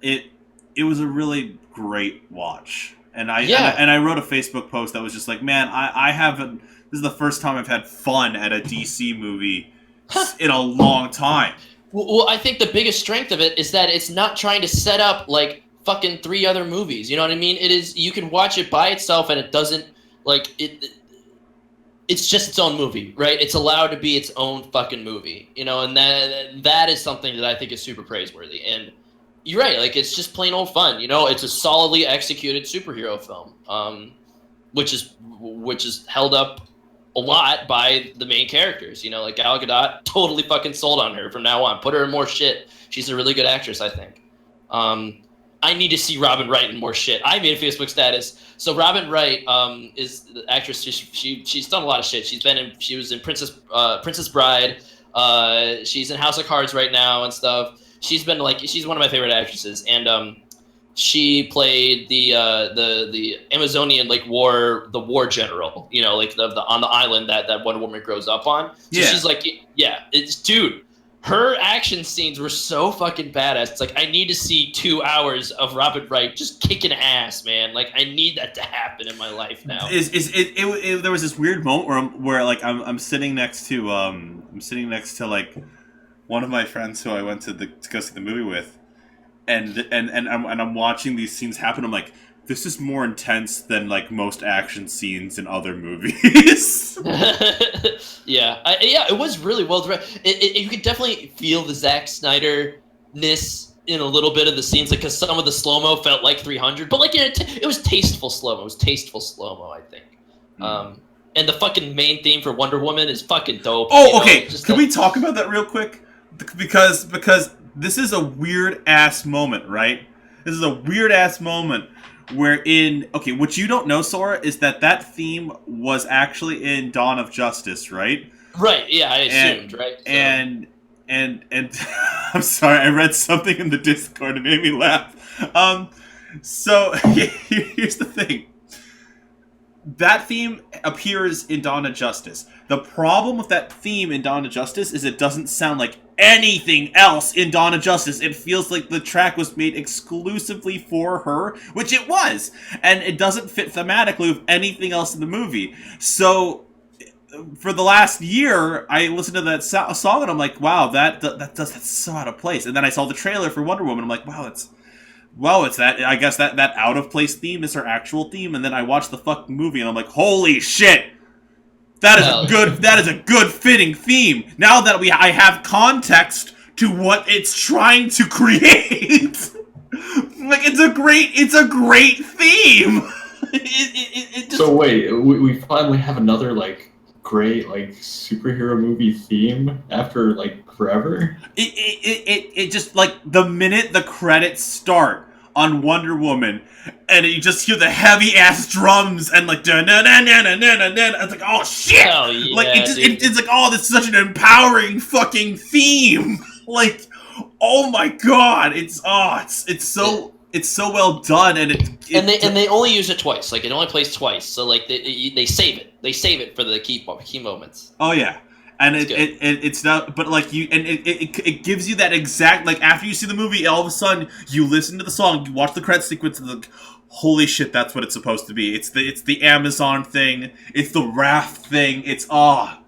it was a really great watch. And I Yeah. and I wrote a Facebook post that was just like, man, I haven't. This is the first time I've had fun at a DC movie in a long time. Well, I think the biggest strength of it is that it's not trying to set up like fucking 3 other movies. You know what I mean? It is. You can watch it by itself, and it doesn't like it. It's just its own movie, right? It's allowed to be its own fucking movie, you know, and that is something that I think is super praiseworthy. And you're right, like it's just plain old fun, you know. It's a solidly executed superhero film, which is held up a lot by the main characters, you know, like Gal Gadot. Totally fucking sold on her from now on. Put her in more shit. She's a really good actress, I think. I need to see Robin Wright in more shit. I made a Facebook status. So Robin Wright is the actress. She's done a lot of shit. She was in Princess Bride. She's in House of Cards right now and stuff. She's one of my favorite actresses, and she played the Amazonian the war general. You know, like the on the island that Wonder Woman grows up on. So Yeah. she's like, yeah, it's dude. Her action scenes were so fucking badass. It's like, I need to see 2 hours of Robin Wright just kicking ass, man. Like, I need that to happen in my life now. There was this weird moment where I'm sitting next to like one of my friends who I went to go see the movie with, and I'm watching these scenes happen. I'm like, this is more intense than like most action scenes in other movies. Yeah, it was really well directed. You could definitely feel the Zack Snyder-ness in a little bit of the scenes, because some of the slow-mo felt like 300, but like it was tasteful slow-mo. It was tasteful slow-mo, I think. And the fucking main theme for Wonder Woman is fucking dope. Oh, okay. Can we talk about that real quick? Because this is a weird-ass moment, right? This is a weird-ass moment wherein, okay, what you don't know, Sora, is that theme was actually in Dawn of Justice, right? Right, yeah, I assumed, right? So. And I'm sorry, I read something in the Discord and it made me laugh. So, here's the thing. That theme appears in Dawn of Justice. The problem with that theme in Dawn of Justice is it doesn't sound like anything else in Dawn of Justice. It feels like the track was made exclusively for her, which it was, and it doesn't fit thematically with anything else in the movie. So, for the last year, I listened to that song and I'm like, wow, that's so out of place. And then I saw the trailer for Wonder Woman. I'm like, wow, it's that. I guess that out of place theme is her actual theme. And then I watched the fucking movie and I'm like, holy shit. That is a good fitting theme. Now that I have context to what it's trying to create. Like, it's a great theme. So wait, we finally have another like great like superhero movie theme after like forever? It just, like, the minute the credits start on Wonder Woman, and you just hear the heavy ass drums and like da na na na na na na. It's like, oh shit! Hell yeah, like it's like, oh, this is such an empowering fucking theme. Like, oh my god, it's so well done, and they only use it twice. Like, it only plays twice, so like they save it. They save it for the key moments. Oh yeah. And it's not, but like it gives you that exact, like, after you see the movie, all of a sudden you listen to the song, you watch the credit sequence, and like, holy shit, that's what it's supposed to be. It's the Amazon thing, it's the Raft thing, it's a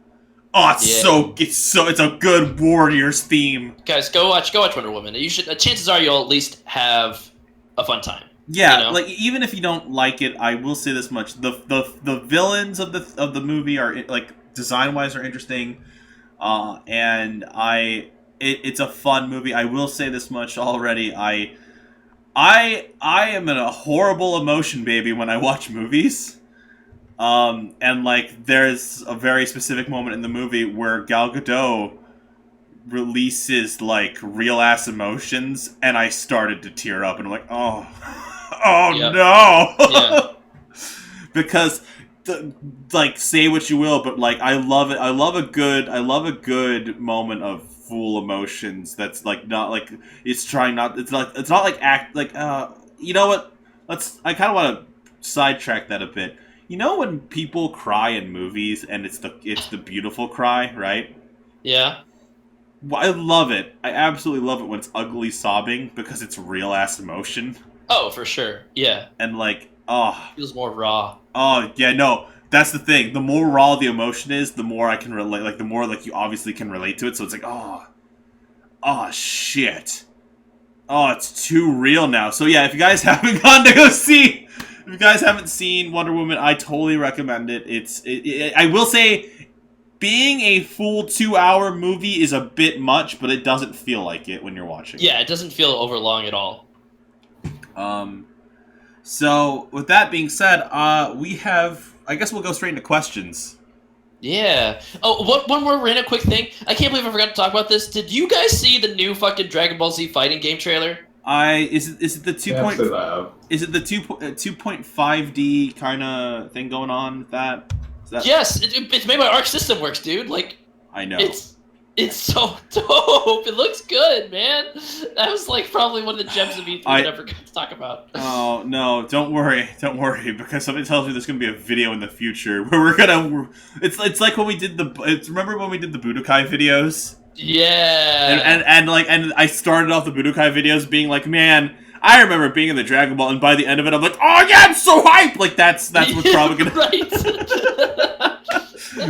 good Warriors theme. Guys, go watch Wonder Woman. You should. Chances are you'll at least have a fun time. Yeah, you know? like, even if you don't like it, I will say this much: the villains of the movie are, like, design-wise are interesting, and it's a fun movie. I will say this much already: I am in a horrible emotion baby when I watch movies, and like, there's a very specific moment in the movie where Gal Gadot releases like real ass emotions, and I started to tear up, and I'm like, oh Yep. no, Yeah. because. Like, say what you will, but like, I love it. I love a good moment of full emotions. That's like, not like it's trying not. It's not like act like. You know what? I kind of want to sidetrack that a bit. You know when people cry in movies and it's the beautiful cry, right? Yeah. I love it. I absolutely love it when it's ugly sobbing because it's real ass emotion. Oh, for sure. Yeah. And like, Feels more raw. oh yeah, no, that's the thing. The more raw the emotion is, the more I can relate. Like, the more like you obviously can relate to it. So it's like, oh shit, oh, it's too real now. So yeah, if you guys haven't gone to go see, if you guys haven't seen Wonder Woman, I totally recommend it. I will say, being a full 2-hour movie is a bit much, but it doesn't feel like it when you're watching. Yeah, it doesn't feel overlong at all. So with that being said, we have. I guess we'll go straight into questions. Yeah. Oh, one more random quick thing. I can't believe I forgot to talk about this. Did you guys see the new fucking Dragon Ball Z fighting game trailer? Is it the 2. Yeah, is it the 2.5D kind of thing going on with that? Yes, it's made by Arc System Works, dude. Like, I know. It's so dope. It looks good, man. That was like probably one of the gems of E3 I never got to talk about. Oh no! Don't worry, because somebody tells me there's gonna be a video in the future where we're gonna. It's like when we did remember when we did the Budokai videos? Yeah. And I started off the Budokai videos being like, man, I remember being in the Dragon Ball, and by the end of it, I'm like, oh yeah, I'm so hyped! Like that's what's probably gonna. Right.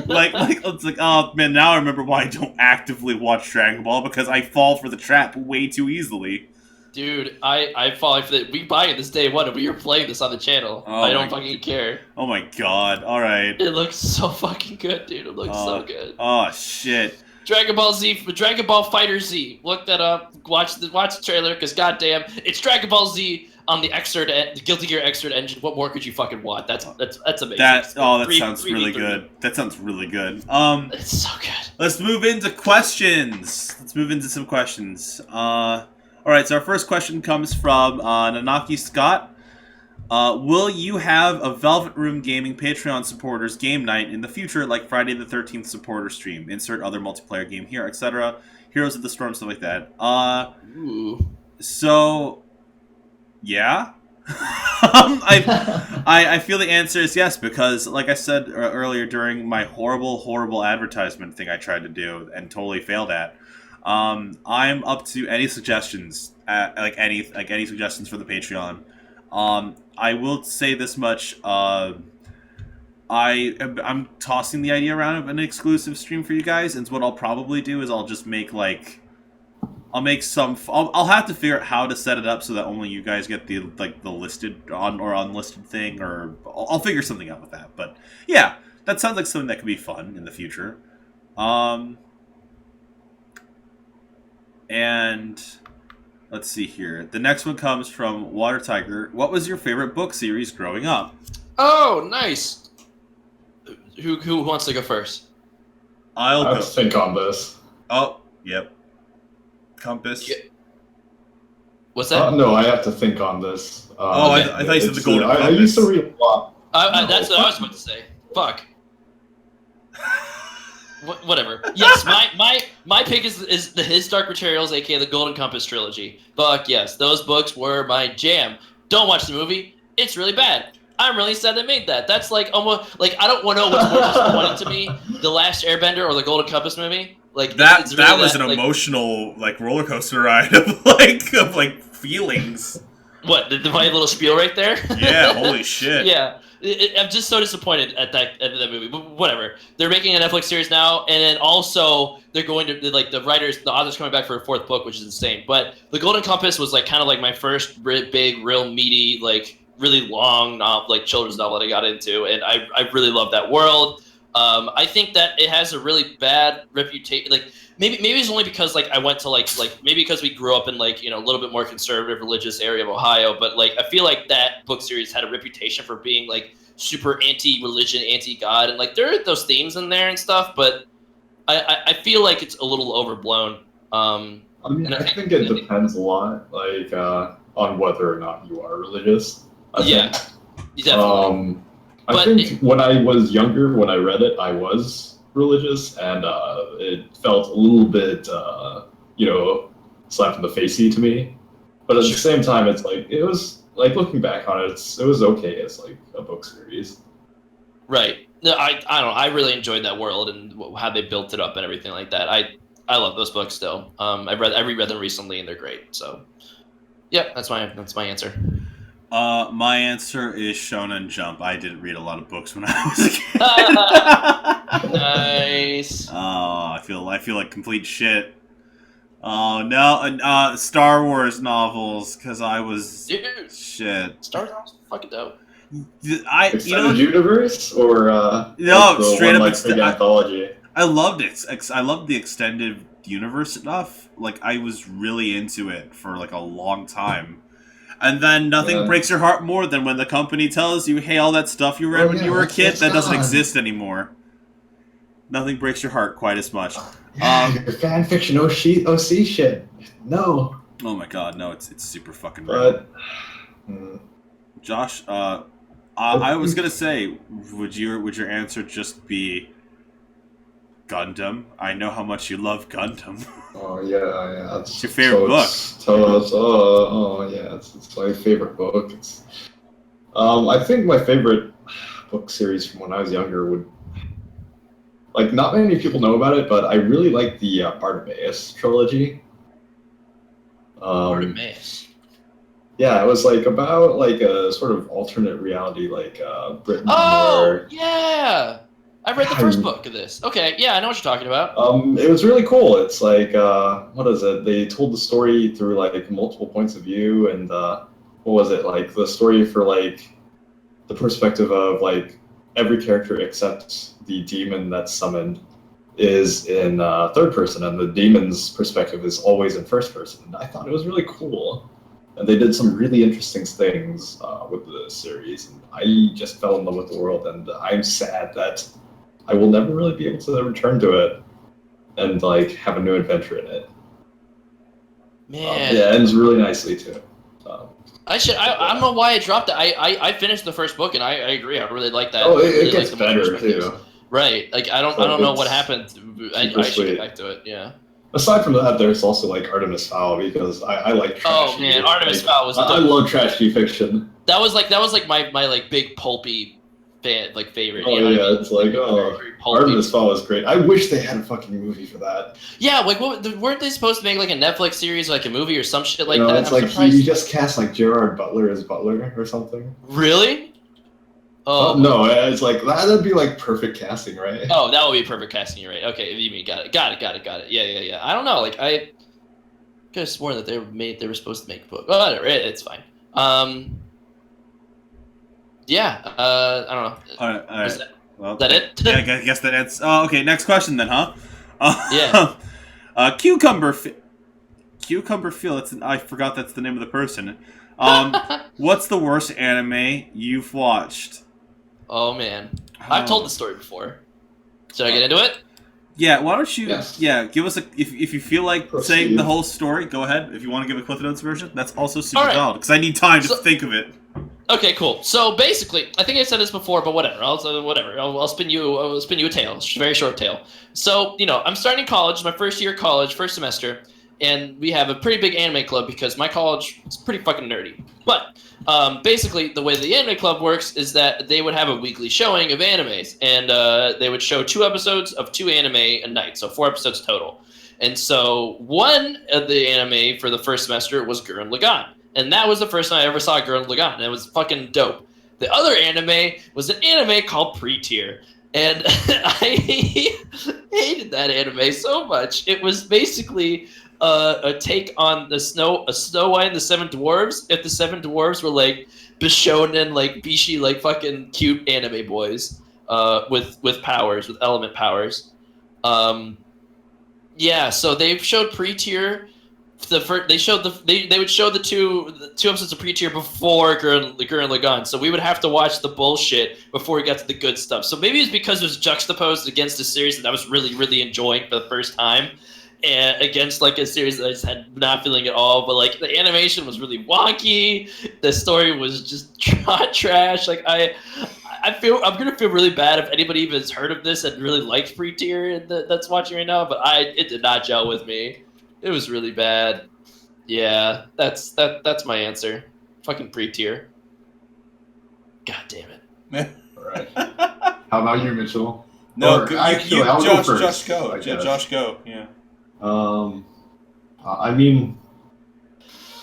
like it's like, oh man, now I remember why I don't actively watch Dragon Ball, because I fall for the trap way too easily. Dude, I fall for that. We buy it this day one, and we are playing this on the channel. Oh, I don't fucking care. Oh my god! All right. It looks so fucking good, dude. It looks so good. Oh shit. Dragon Ball Z, Dragon Ball Fighter Z. Look that up. Watch the trailer, because goddamn, it's Dragon Ball Z on the the Guilty Gear Xrd engine. What more could you fucking want? That's amazing. That sounds really good. That sounds really good. It's so good. Let's move into questions. Let's move into some questions. All right. So our first question comes from Nanaki Scott. Will you have a Velvet Room Gaming Patreon supporters game night in the future, like Friday the 13th supporter stream? Insert other multiplayer game here, etc. Heroes of the Storm, stuff like that. Ooh. So. Yeah, I feel the answer is yes, because like I said earlier during my horrible advertisement thing I tried to do and totally failed at, I'm up to any suggestions, any suggestions for the Patreon. I will say this much: I'm tossing the idea around of an exclusive stream for you guys, and what I'll probably do is I'll just make I'll have to figure out how to set it up so that only you guys get the listed or unlisted thing, or I'll figure something out with that. But yeah, that sounds like something that could be fun in the future. And let's see here. The next one comes from Water Tiger. What was your favorite book series growing up? Oh, nice. Who wants to go first? I'll go. Think on this. Oh, yep. Compass. Yeah. What's that? No, I have to think on this. I thought you said the Golden Compass. I used to read a lot. That's what I was about to say. Fuck. Whatever. Yes, my pick is the His Dark Materials, aka the Golden Compass trilogy. Fuck yes, those books were my jam. Don't watch the movie; it's really bad. I'm really sad they made that. That's like almost like I don't want to know what's more disappointing to me: The Last Airbender or the Golden Compass movie. Like that was an emotional roller coaster ride of feelings. What my little spiel right there? Yeah, holy shit. Yeah, I'm just so disappointed at that movie. But whatever. They're making a Netflix series now, and then also they're going to the author's coming back for a fourth book, which is insane. But the Golden Compass was kind of my first big, real meaty, really long children's novel that I got into, and I really love that world. I think that it has a really bad reputation. Maybe it's only because I went to maybe because we grew up in a little bit more conservative religious area of Ohio. But I feel like that book series had a reputation for being super anti-religion, anti-God, and there are those themes in there and stuff. But I feel like it's a little overblown. I think it depends a lot on whether or not you are religious. Yeah, definitely. I think when I was younger, when I read it, I was religious, and it felt a little bit, slap in the facey to me. But at the same time, it's it was looking back on it, it was okay as a book series. Right. No, I don't know. I really enjoyed that world and how they built it up and everything like that. I love those books still. I reread them recently, and they're great. So, yeah, that's my answer. My answer is Shonen Jump. I didn't read a lot of books when I was a kid. Nice. Oh, I feel like complete shit. Oh no, Star Wars novels because I was shit. Star Wars fucking dope. Extended universe or no, like straight up anthology. I loved it. I loved the extended universe stuff. Like I was really into it for like a long time. And then nothing breaks your heart more than when the company tells you, "Hey, all that stuff you read when you were a kid that doesn't exist anymore." Nothing breaks your heart quite as much. Your fan fiction OC shit. No. Oh my god, no! It's super fucking real. Josh, I was gonna say, would your answer just be Gundam? I know how much you love Gundam. Oh yeah. It's your favorite book. It's my favorite book. I think my favorite book series from when I was younger would, like, not many people know about it, but I really like the Bartimaeus trilogy. Bartimaeus. Yeah, it was like about like a sort of alternate reality, like Britain. Oh, yeah. I read the first book of this. Okay, yeah, I know what you're talking about. It was really cool. It's like, what is it? They told the story through like multiple points of view, and what was it? Like the story for like the perspective of like every character except the demon that's summoned is in third person, and the demon's perspective is always in first person. And I thought it was really cool. And they did some really interesting things with the series. And I just fell in love with the world, and I'm sad that I will never really be able to return to it and like have a new adventure in it. Man, it ends really nicely too. I don't know why I dropped it. I finished the first book, and I agree. I really like that. Oh, it really gets better too. Right, like I don't know what happened. I should get back to it. Yeah. Aside from that, there's also like Artemis Fowl, because I like trashy. Oh man, Artemis Fowl was. I love trashy fiction. That was like my like big pulpy favorite. Oh yeah, it's like Artemis Fowl is great. I wish they had a fucking movie for that. Yeah, like weren't they supposed to make like a Netflix series, like a movie or some shit like that? It's like he just cast like Gerard Butler as Butler or something. Really? Oh no, it's like that'd be like perfect casting, right? Oh, that would be perfect casting, right? Okay, you mean got it. Yeah. I don't know, like I could have sworn that they were supposed to make a book. Oh, whatever, it's fine. Yeah, I don't know. All right. Is that it? Yeah, I guess that it's. Oh, okay. Next question then, huh? Yeah. Cucumber Phil. I forgot that's the name of the person. What's the worst anime you've watched? Oh man, I've told the story before. Should I get into it? Yeah. Why don't you? Yes. Yeah. Give us if you feel like saying the whole story, go ahead. If you want to give a Cliff Notes version, that's also super valid because I need time to think of it. Okay, cool. So basically, I think I said this before, but whatever. I'll spin you a tale. It's a very short tale. So I'm starting college, my first year of college, first semester, and we have a pretty big anime club because my college is pretty fucking nerdy. But basically, the way the anime club works is that they would have a weekly showing of animes, and they would show 2 episodes of 2 anime a night, so 4 episodes total. And so one of the anime for the first semester was Gurren Lagann. And that was the first time I ever saw Gurren Lagann, and it was fucking dope. The other anime was an anime called Pre-Tier, and I hated that anime so much. It was basically a take on a Snow White and the Seven Dwarves. If the Seven Dwarves were like Bishonen, like Bishi, like fucking cute anime boys with powers, with element powers. Yeah, so they showed Pre-Tier. They would show the two episodes of Pre-Tier before Gurren Lagann, so we would have to watch the bullshit before we got to the good stuff. So maybe it's because it was juxtaposed against a series that I was really, really enjoying for the first time, and against like a series that I just had not feeling at all. But like the animation was really wonky, the story was just trash. Like I'm gonna feel really bad if anybody even has heard of this and really liked Pre-Tier that's watching right now, but it did not gel with me. It was really bad. Yeah, that's my answer. Fucking Pre-Tier. God damn it. All right. How about you, Mitchell? No, I'll go first. Josh go. Yeah. I mean,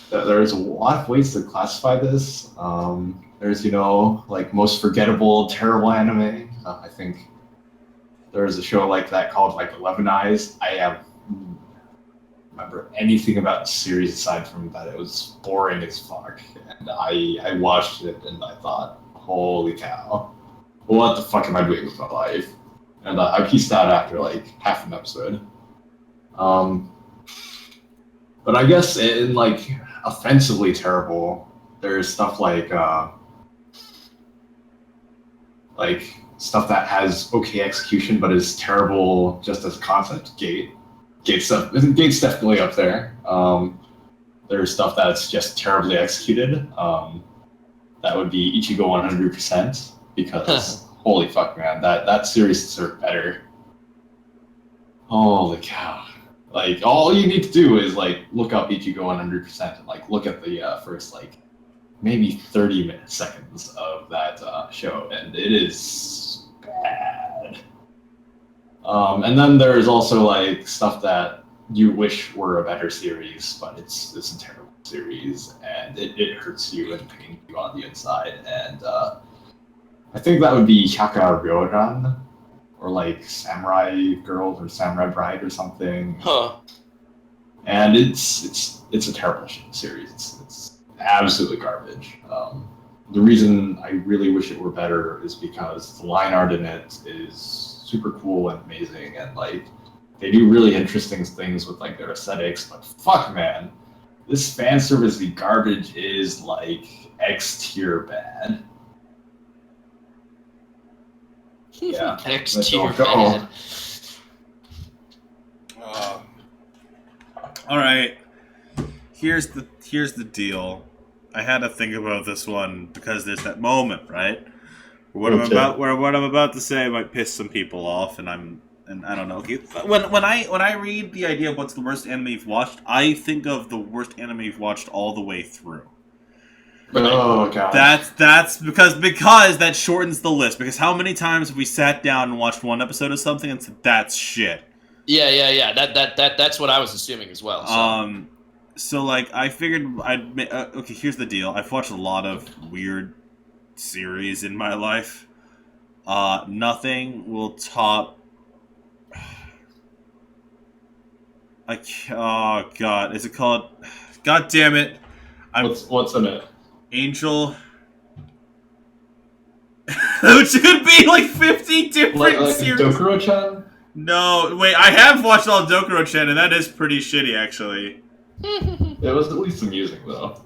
there's a lot of ways to classify this. There's, like most forgettable, terrible anime. I think there's a show like that called like 11 Eyes. Remember anything about the series aside from that it was boring as fuck. And I watched it and I thought, holy cow, what the fuck am I doing with my life? And I pieced out after like half an episode. But I guess in like offensively terrible, there's stuff like stuff that has okay execution but is terrible just as a concept. Gate's definitely up there. There's stuff that's just terribly executed. That would be Ichigo 100% because holy fuck, man, that series deserved better. Holy cow! Like all you need to do is like look up Ichigo 100% and like look at the first like maybe 30 seconds of that show, and it is bad. And then there's also like stuff that you wish were a better series, but it's a terrible series, and it hurts you and pains you on the inside. And I think that would be Hyaka Ryoran, or like Samurai Girls or Samurai Bride or something. Huh. And it's a terrible series. It's absolutely garbage. The reason I really wish it were better is because the line art in it is super cool and amazing, and like they do really interesting things with like their aesthetics. But fuck, man, this fan servicey garbage is like X tier bad. Yeah, X tier bad. All right. Here's the deal. I had to think about this one because there's that moment, right? What I'm about to say might piss some people off, and I don't know. When I read the idea of what's the worst anime you've watched, I think of the worst anime you've watched all the way through. Oh god. That's because that shortens the list. Because how many times have we sat down and watched one episode of something and said that's shit? Yeah. That's what I was assuming as well. So. So like I figured okay. Here's the deal. I've watched a lot of weird series in my life. Nothing will top. Oh god, is it called? God damn it! What's in it? Angel. Which could be like 50 different like series. Dokuro-chan? No, wait. I have watched all of Dokuro-chan, and that is pretty shitty, actually. It was at least amusing though.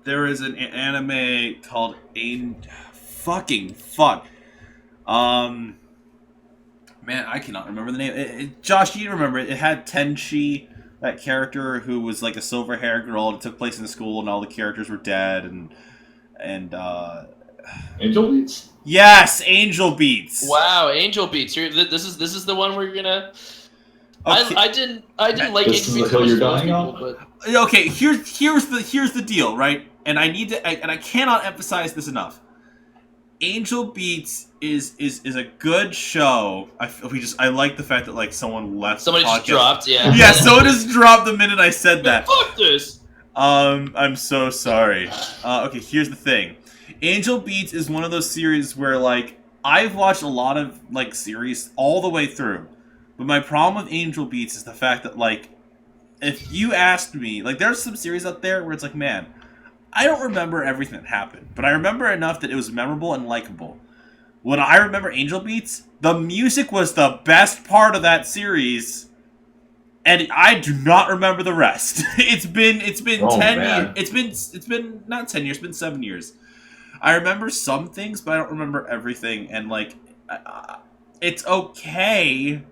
There is an anime called fucking fuck. Man, I cannot remember the name. Josh, you remember it? It had Tenchi, that character who was like a silver-haired girl. It took place in school, and all the characters were dead. And Angel Beats? Yes, Angel Beats. Wow, Angel Beats. This is the one where you're gonna. Okay. I didn't like this Angel is the hill Beats. you're dying on? But... Okay, here's the deal, right? And I cannot emphasize this enough. Angel Beats is a good show. I like the fact that like someone left. Somebody just dropped, yeah. Yeah, someone just dropped the minute I said that. Fuck this. I'm so sorry. Okay, here's the thing. Angel Beats is one of those series where like I've watched a lot of like series all the way through. But my problem with Angel Beats is the fact that, like, if you asked me, like, there's some series out there where it's like, man, I don't remember everything that happened, but I remember enough that it was memorable and likable. When I remember Angel Beats, the music was the best part of that series, and I do not remember the rest. It's been 10 years. It's been not 10 years. It's been 7 years. I remember some things, but I don't remember everything, and like, it's okay.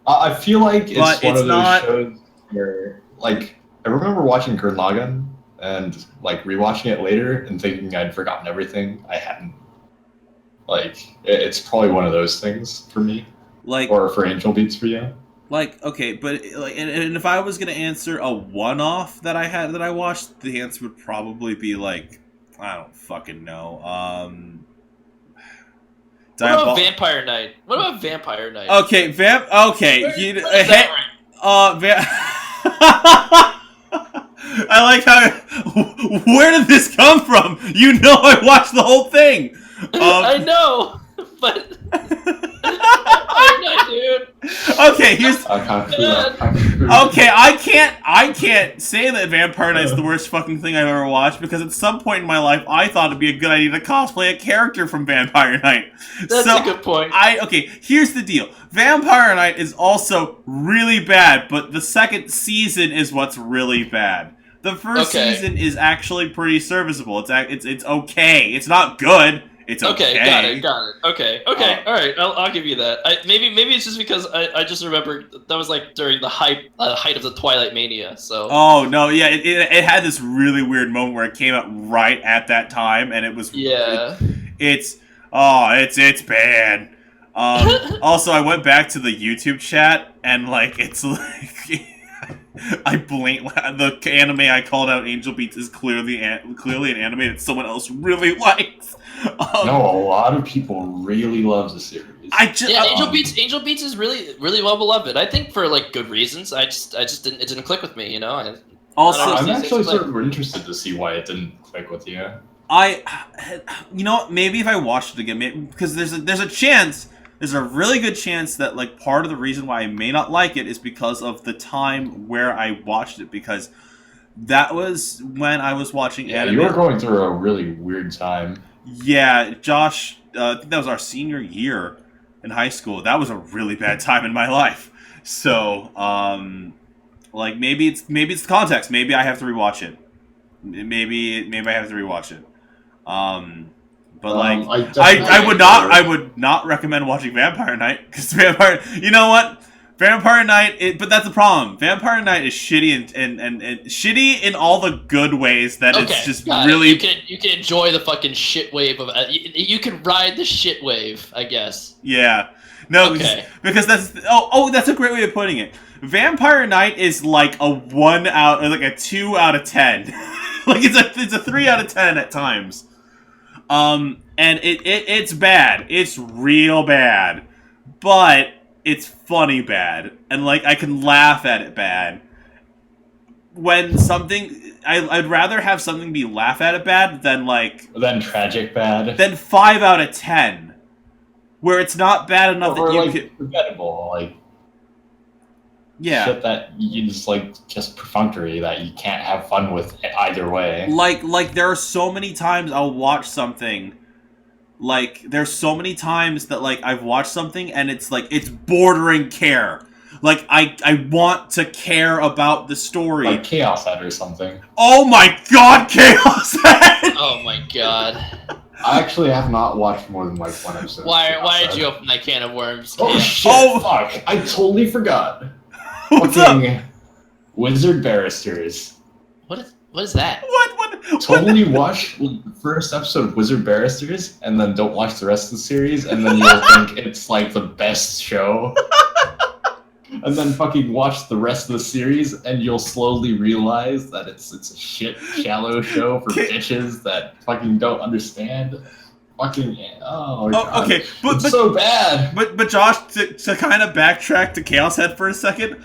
I feel like it's one of those shows where, like, I remember watching Gurren Lagann and, like, rewatching it later and thinking I'd forgotten everything. I hadn't. Like, it's probably one of those things for me. Like, or for Angel Beats for you. Like, okay, but, like, and if I was gonna answer a one-off that I watched, the answer would probably be, like, I don't fucking know, What about Vampire Night? What about Vampire Night? Okay, Okay, I like how. Where did this come from? You know, I watched the whole thing. I know, but dude. Okay, here's. Okay, I can't say that Vampire Knight's the worst fucking thing I've ever watched because at some point in my life I thought it'd be a good idea to cosplay a character from Vampire Knight. That's a good point. Okay, here's the deal. Vampire Knight is also really bad, but the second season is what's really bad. The first season is actually pretty serviceable. It's okay. It's not good. It's okay. Got it. Okay. All right. I'll give you that. Maybe it's just because I just remember that was like during the height of the Twilight Mania. So. Oh no! Yeah, it had this really weird moment where it came out right at that time, and it was. Yeah. It's bad. Also, I went back to the YouTube chat, and like it's like. I blink. The anime I called out, Angel Beats, is clearly an anime that someone else really likes. No, a lot of people really love the series. Angel Beats is really well beloved. I think for like good reasons. I just didn't. It didn't click with me. You know. I'm actually sort of interested to see why it didn't click with you. You know, maybe if I watched it again, because there's a chance. There's a really good chance that like part of the reason why I may not like it is because of the time where I watched it, because that was when I was watching anime. You were going through a really weird time. Yeah, Josh, I think that was our senior year in high school. That was a really bad time in my life. So, like maybe it's the context. Maybe I have to rewatch it. Maybe I have to rewatch it. But like, I would not recommend watching Vampire Knight because you know what? Vampire Knight, but that's the problem. Vampire Knight is shitty and shitty in all the good ways that it's just really. You can enjoy the fucking shit wave of. You can ride the shit wave, I guess. Yeah, no, because that's that's a great way of putting it. Vampire Knight is like a 1 out, or like a 2 out of 10. Like it's a 3 out of 10 at times. And it's bad. It's real bad. But it's funny bad. And like I can laugh at it bad. When something I'd rather have something be laugh at it bad than tragic bad. Than 5 out of 10. Where it's not bad enough that you can forgettable, like shit that you just perfunctory that you can't have fun with either way. Like there are so many times I'll watch something. Like there's so many times that like I've watched something and it's like it's bordering care. Like I want to care about the story. Like Chaos Head or something. Oh my god, Chaos Head! Oh my god. I actually have not watched more than like one episode. Why did you open that can of worms? Oh shit! Oh fuck! I totally forgot. What's up? Wizard Barristers. What is that? Totally watch the first episode of Wizard Barristers and then don't watch the rest of the series and then you'll think it's like the best show. And then fucking watch the rest of the series and you'll slowly realize that it's a shit shallow show for bitches that fucking don't understand. Fucking God. Okay, it's so bad. But Josh, to kind of backtrack to Chaos Head for a second.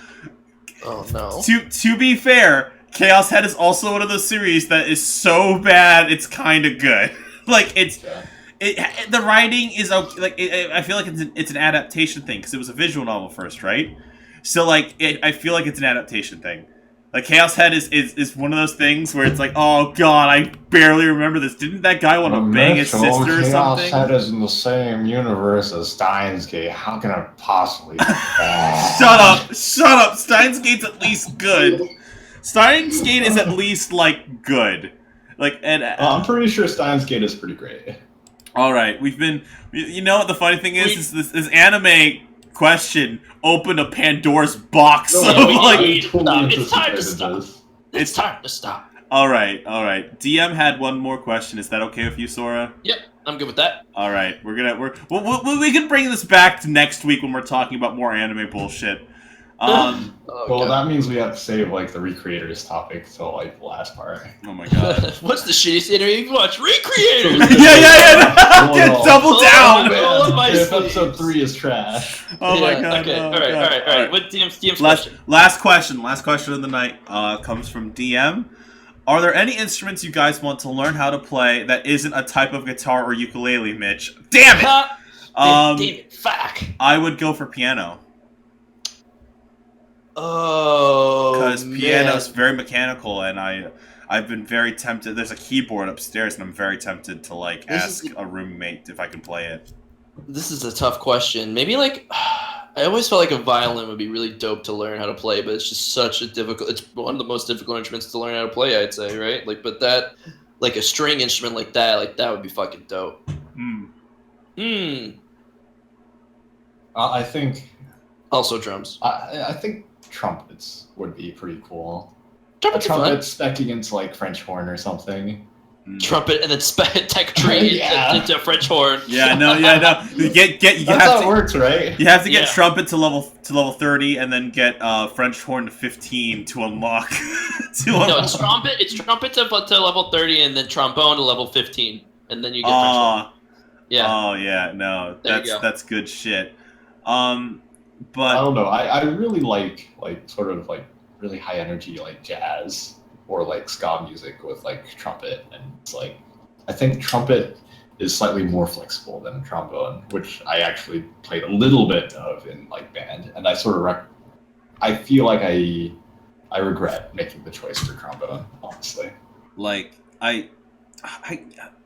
Oh no. To be fair, Chaos Head is also one of those series that is so bad it's kind of good. Like the writing is okay. Like I feel like it's an adaptation thing because it was a visual novel first, right? So like I feel like it's an adaptation thing. Like Chaos Head is one of those things where it's like, oh god, I barely remember this. Didn't that guy want to bang his sister or something? Chaos Head is in the same universe as Steins Gate. How can it possibly be bad? Shut up! Steins Gate's at least good. Steins Gate is at least like good. Like I'm pretty sure Steins Gate is pretty great. All right, you know what the funny thing is this anime question opened a Pandora's box. It's time to stop. It's time to stop. All right. DM had one more question. Is that okay with you, Sora? Yep, I'm good with that. All right, we can bring this back to next week when we're talking about more anime bullshit. Well, that means we have to save like the Recreators topic till like the last part. Oh my god. What's the shittiest anime you've watched? Recreators! yeah. Get double down, man. If episode 3 is trash. Oh my god. Okay, oh alright. What DM's last question of the night comes from DM. Are there any instruments you guys want to learn how to play that isn't a type of guitar or ukulele, Mitch? Damn it! Damn it, fuck. I would go for piano. Oh, because piano's very mechanical, and I've been very tempted. There's a keyboard upstairs, and I'm very tempted to like ask a roommate if I can play it. This is a tough question. Maybe like I always felt like a violin would be really dope to learn how to play, but it's just such a difficult. It's one of the most difficult instruments to learn how to play, I'd say, right? Like, but that like a string instrument like that would be fucking dope. I think also drums. I think trumpets would be pretty cool. Trumpets a trumpet spec against like French horn or something. Trumpet and then tech tree into French horn. No. You That's how it works, right? You have to get trumpet to level 30, and then get French horn to 15 to unlock. No, it's trumpet to level 30, and then trombone to level 15, and then you get French horn. Yeah. Oh yeah, no, that's good shit. But I don't know. I really like sort of like really high energy like jazz or like ska music with like trumpet, and it's like I think trumpet is slightly more flexible than trombone, which I actually played a little bit of in like band, and I sort of I feel like I regret making the choice for trombone, honestly. Like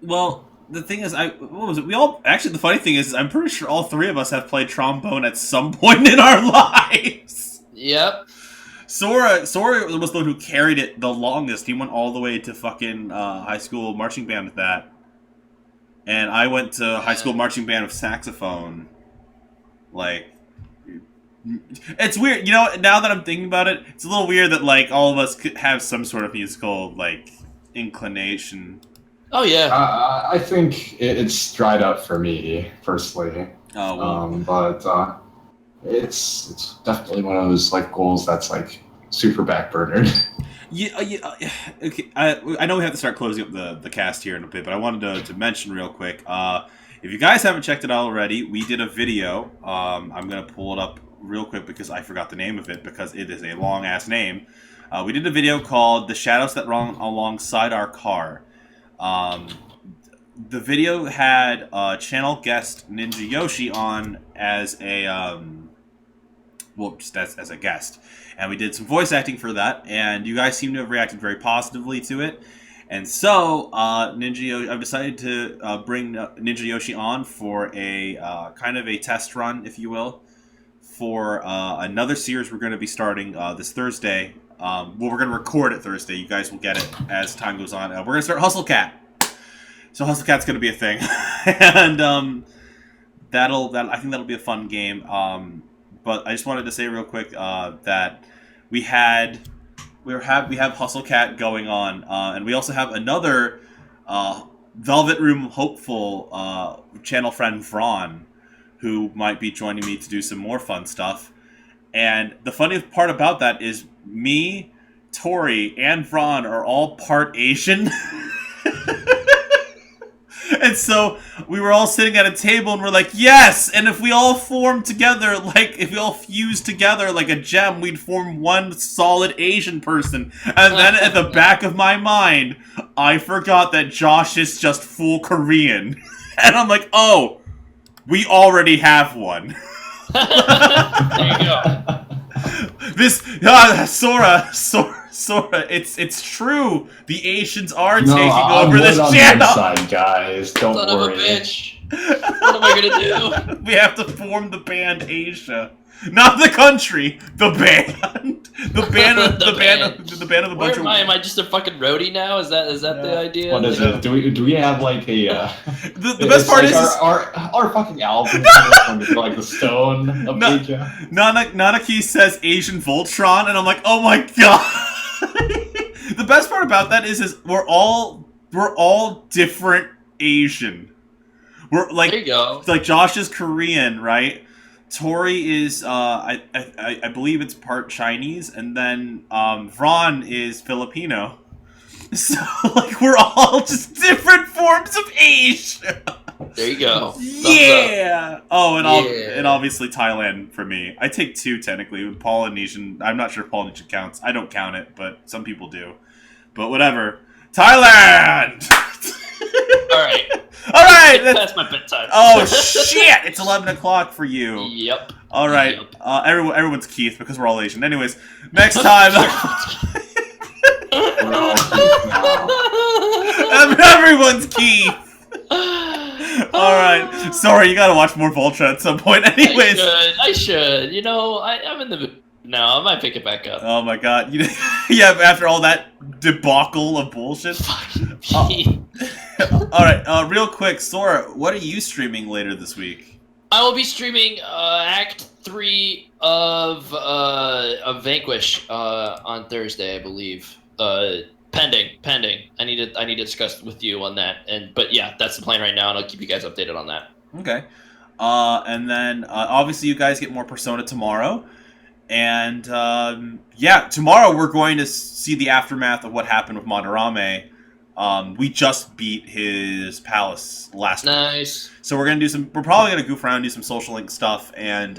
well. The thing is, what was it? We all actually. The funny thing is, I'm pretty sure all three of us have played trombone at some point in our lives. Yep. Sora was the one who carried it the longest. He went all the way to fucking high school marching band with that, and I went to high school marching band with saxophone. Like, it's weird, you know. Now that I'm thinking about it, it's a little weird that like all of us could have some sort of musical like inclination. Oh yeah. I think it's dried up for me personally. Oh well. But it's definitely one of those like goals that's like super backburnered. Yeah. Okay. I know we have to start closing up the cast here in a bit, but I wanted to mention real quick. If you guys haven't checked it out already, we did a video. I'm gonna pull it up real quick because I forgot the name of it because it is a long ass name. We did a video called "The Shadows That Run Alongside Our Car." The video had channel guest Ninja Yoshi on as a just as a guest, and we did some voice acting for that, and you guys seem to have reacted very positively to it, and so I've decided to bring Ninja Yoshi on for a kind of a test run, if you will, for another series we're going to be starting this Thursday. Well, we're going to record it Thursday. You guys will get it as time goes on. We're going to start Hustle Cat. So Hustle Cat's going to be a thing. And I think that'll be a fun game. But I just wanted to say real quick that we have Hustle Cat going on. And we also have another Velvet Room hopeful channel friend, Vron, who might be joining me to do some more fun stuff. And the funny part about that is me, Tori, and Vron are all part Asian. And so we were all sitting at a table and we're like, yes! And if we all form together, like, if we all fuse together like a gem, we'd form one solid Asian person. And then at the back of my mind, I forgot that Josh is just full Korean. And I'm like, oh, we already have one. There you go. This Sora, it's true. The Asians are taking over this channel. Side, guys, don't Son worry. Of a bitch. What am I gonna do? We have to form the band Asia, not the country. The band, the band of a bunch of. Am I just a fucking roadie now? Is that the idea? What is it? Do we have like a? The best part like is our fucking album like the stone of Asia. Nanaki says Asian Voltron, and I'm like, oh my god. The best part about that is we're all different Asian. We're like, there you go. Like Josh is Korean, right? Tori is I believe it's part Chinese, and then Vron is Filipino. So like we're all just different forms of Asia. There you go. Yeah. Oh, and obviously Thailand for me. I take 2 technically. Polynesian. I'm not sure if Polynesian counts. I don't count it, but some people do. But whatever. Thailand. All right. All right. That's my bedtime. Oh shit! It's 11 o'clock for you. Yep. All right. Yep. Everyone's Keith because we're all Asian. Anyways, next time. Everyone's Keith. All right. Sorry, you gotta watch more Voltron at some point. Anyways, I should. You know, I'm in the mood now. I might pick it back up. Oh my god. Yeah. After all that debacle of bullshit. All right. Real quick, Sora, what are you streaming later this week? I will be streaming Act 3 of Vanquish on Thursday, I believe. Pending. I need to discuss with you on that. But yeah, that's the plan right now, and I'll keep you guys updated on that. Okay. And then obviously you guys get more Persona tomorrow, and yeah, tomorrow we're going to see the aftermath of what happened with Madarame. We just beat his palace last week. Nice. So we're gonna do some. We're probably gonna goof around, do some social link stuff, and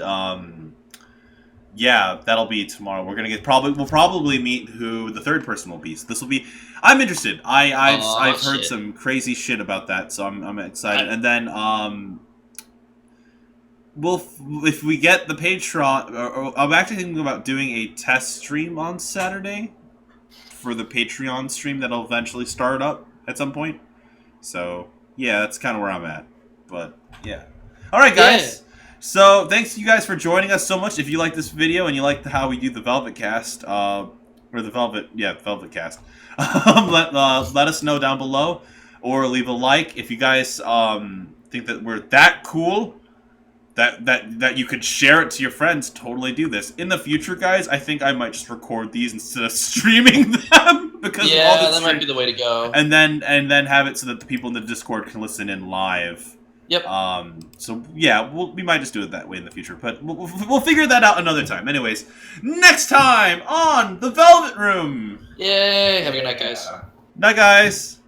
yeah, that'll be tomorrow. We're gonna we'll probably meet who the third person will be. So this will be. I'm interested. I've heard some crazy shit about that, so I'm excited. And then if we get the Patreon, or I'm actually thinking about doing a test stream on Saturday for the Patreon stream that'll eventually start up at some point. So yeah, that's kind of where I'm at. But yeah. All right, guys. Yeah. So thanks you guys for joining us so much. If you like this video and you like how we do the Velvetcast, or the Velvetcast, let us know down below, or leave a like if you guys think that we're that cool. That you could share it to your friends. Totally do this in the future, guys. I think I might just record these instead of streaming them because that might be the way to go. And then have it so that the people in the Discord can listen in live. Yep. So yeah, we might just do it that way in the future, but we'll figure that out another time. Anyways, next time on the Velvet Room. Yay! Have a good night, guys. Night, guys.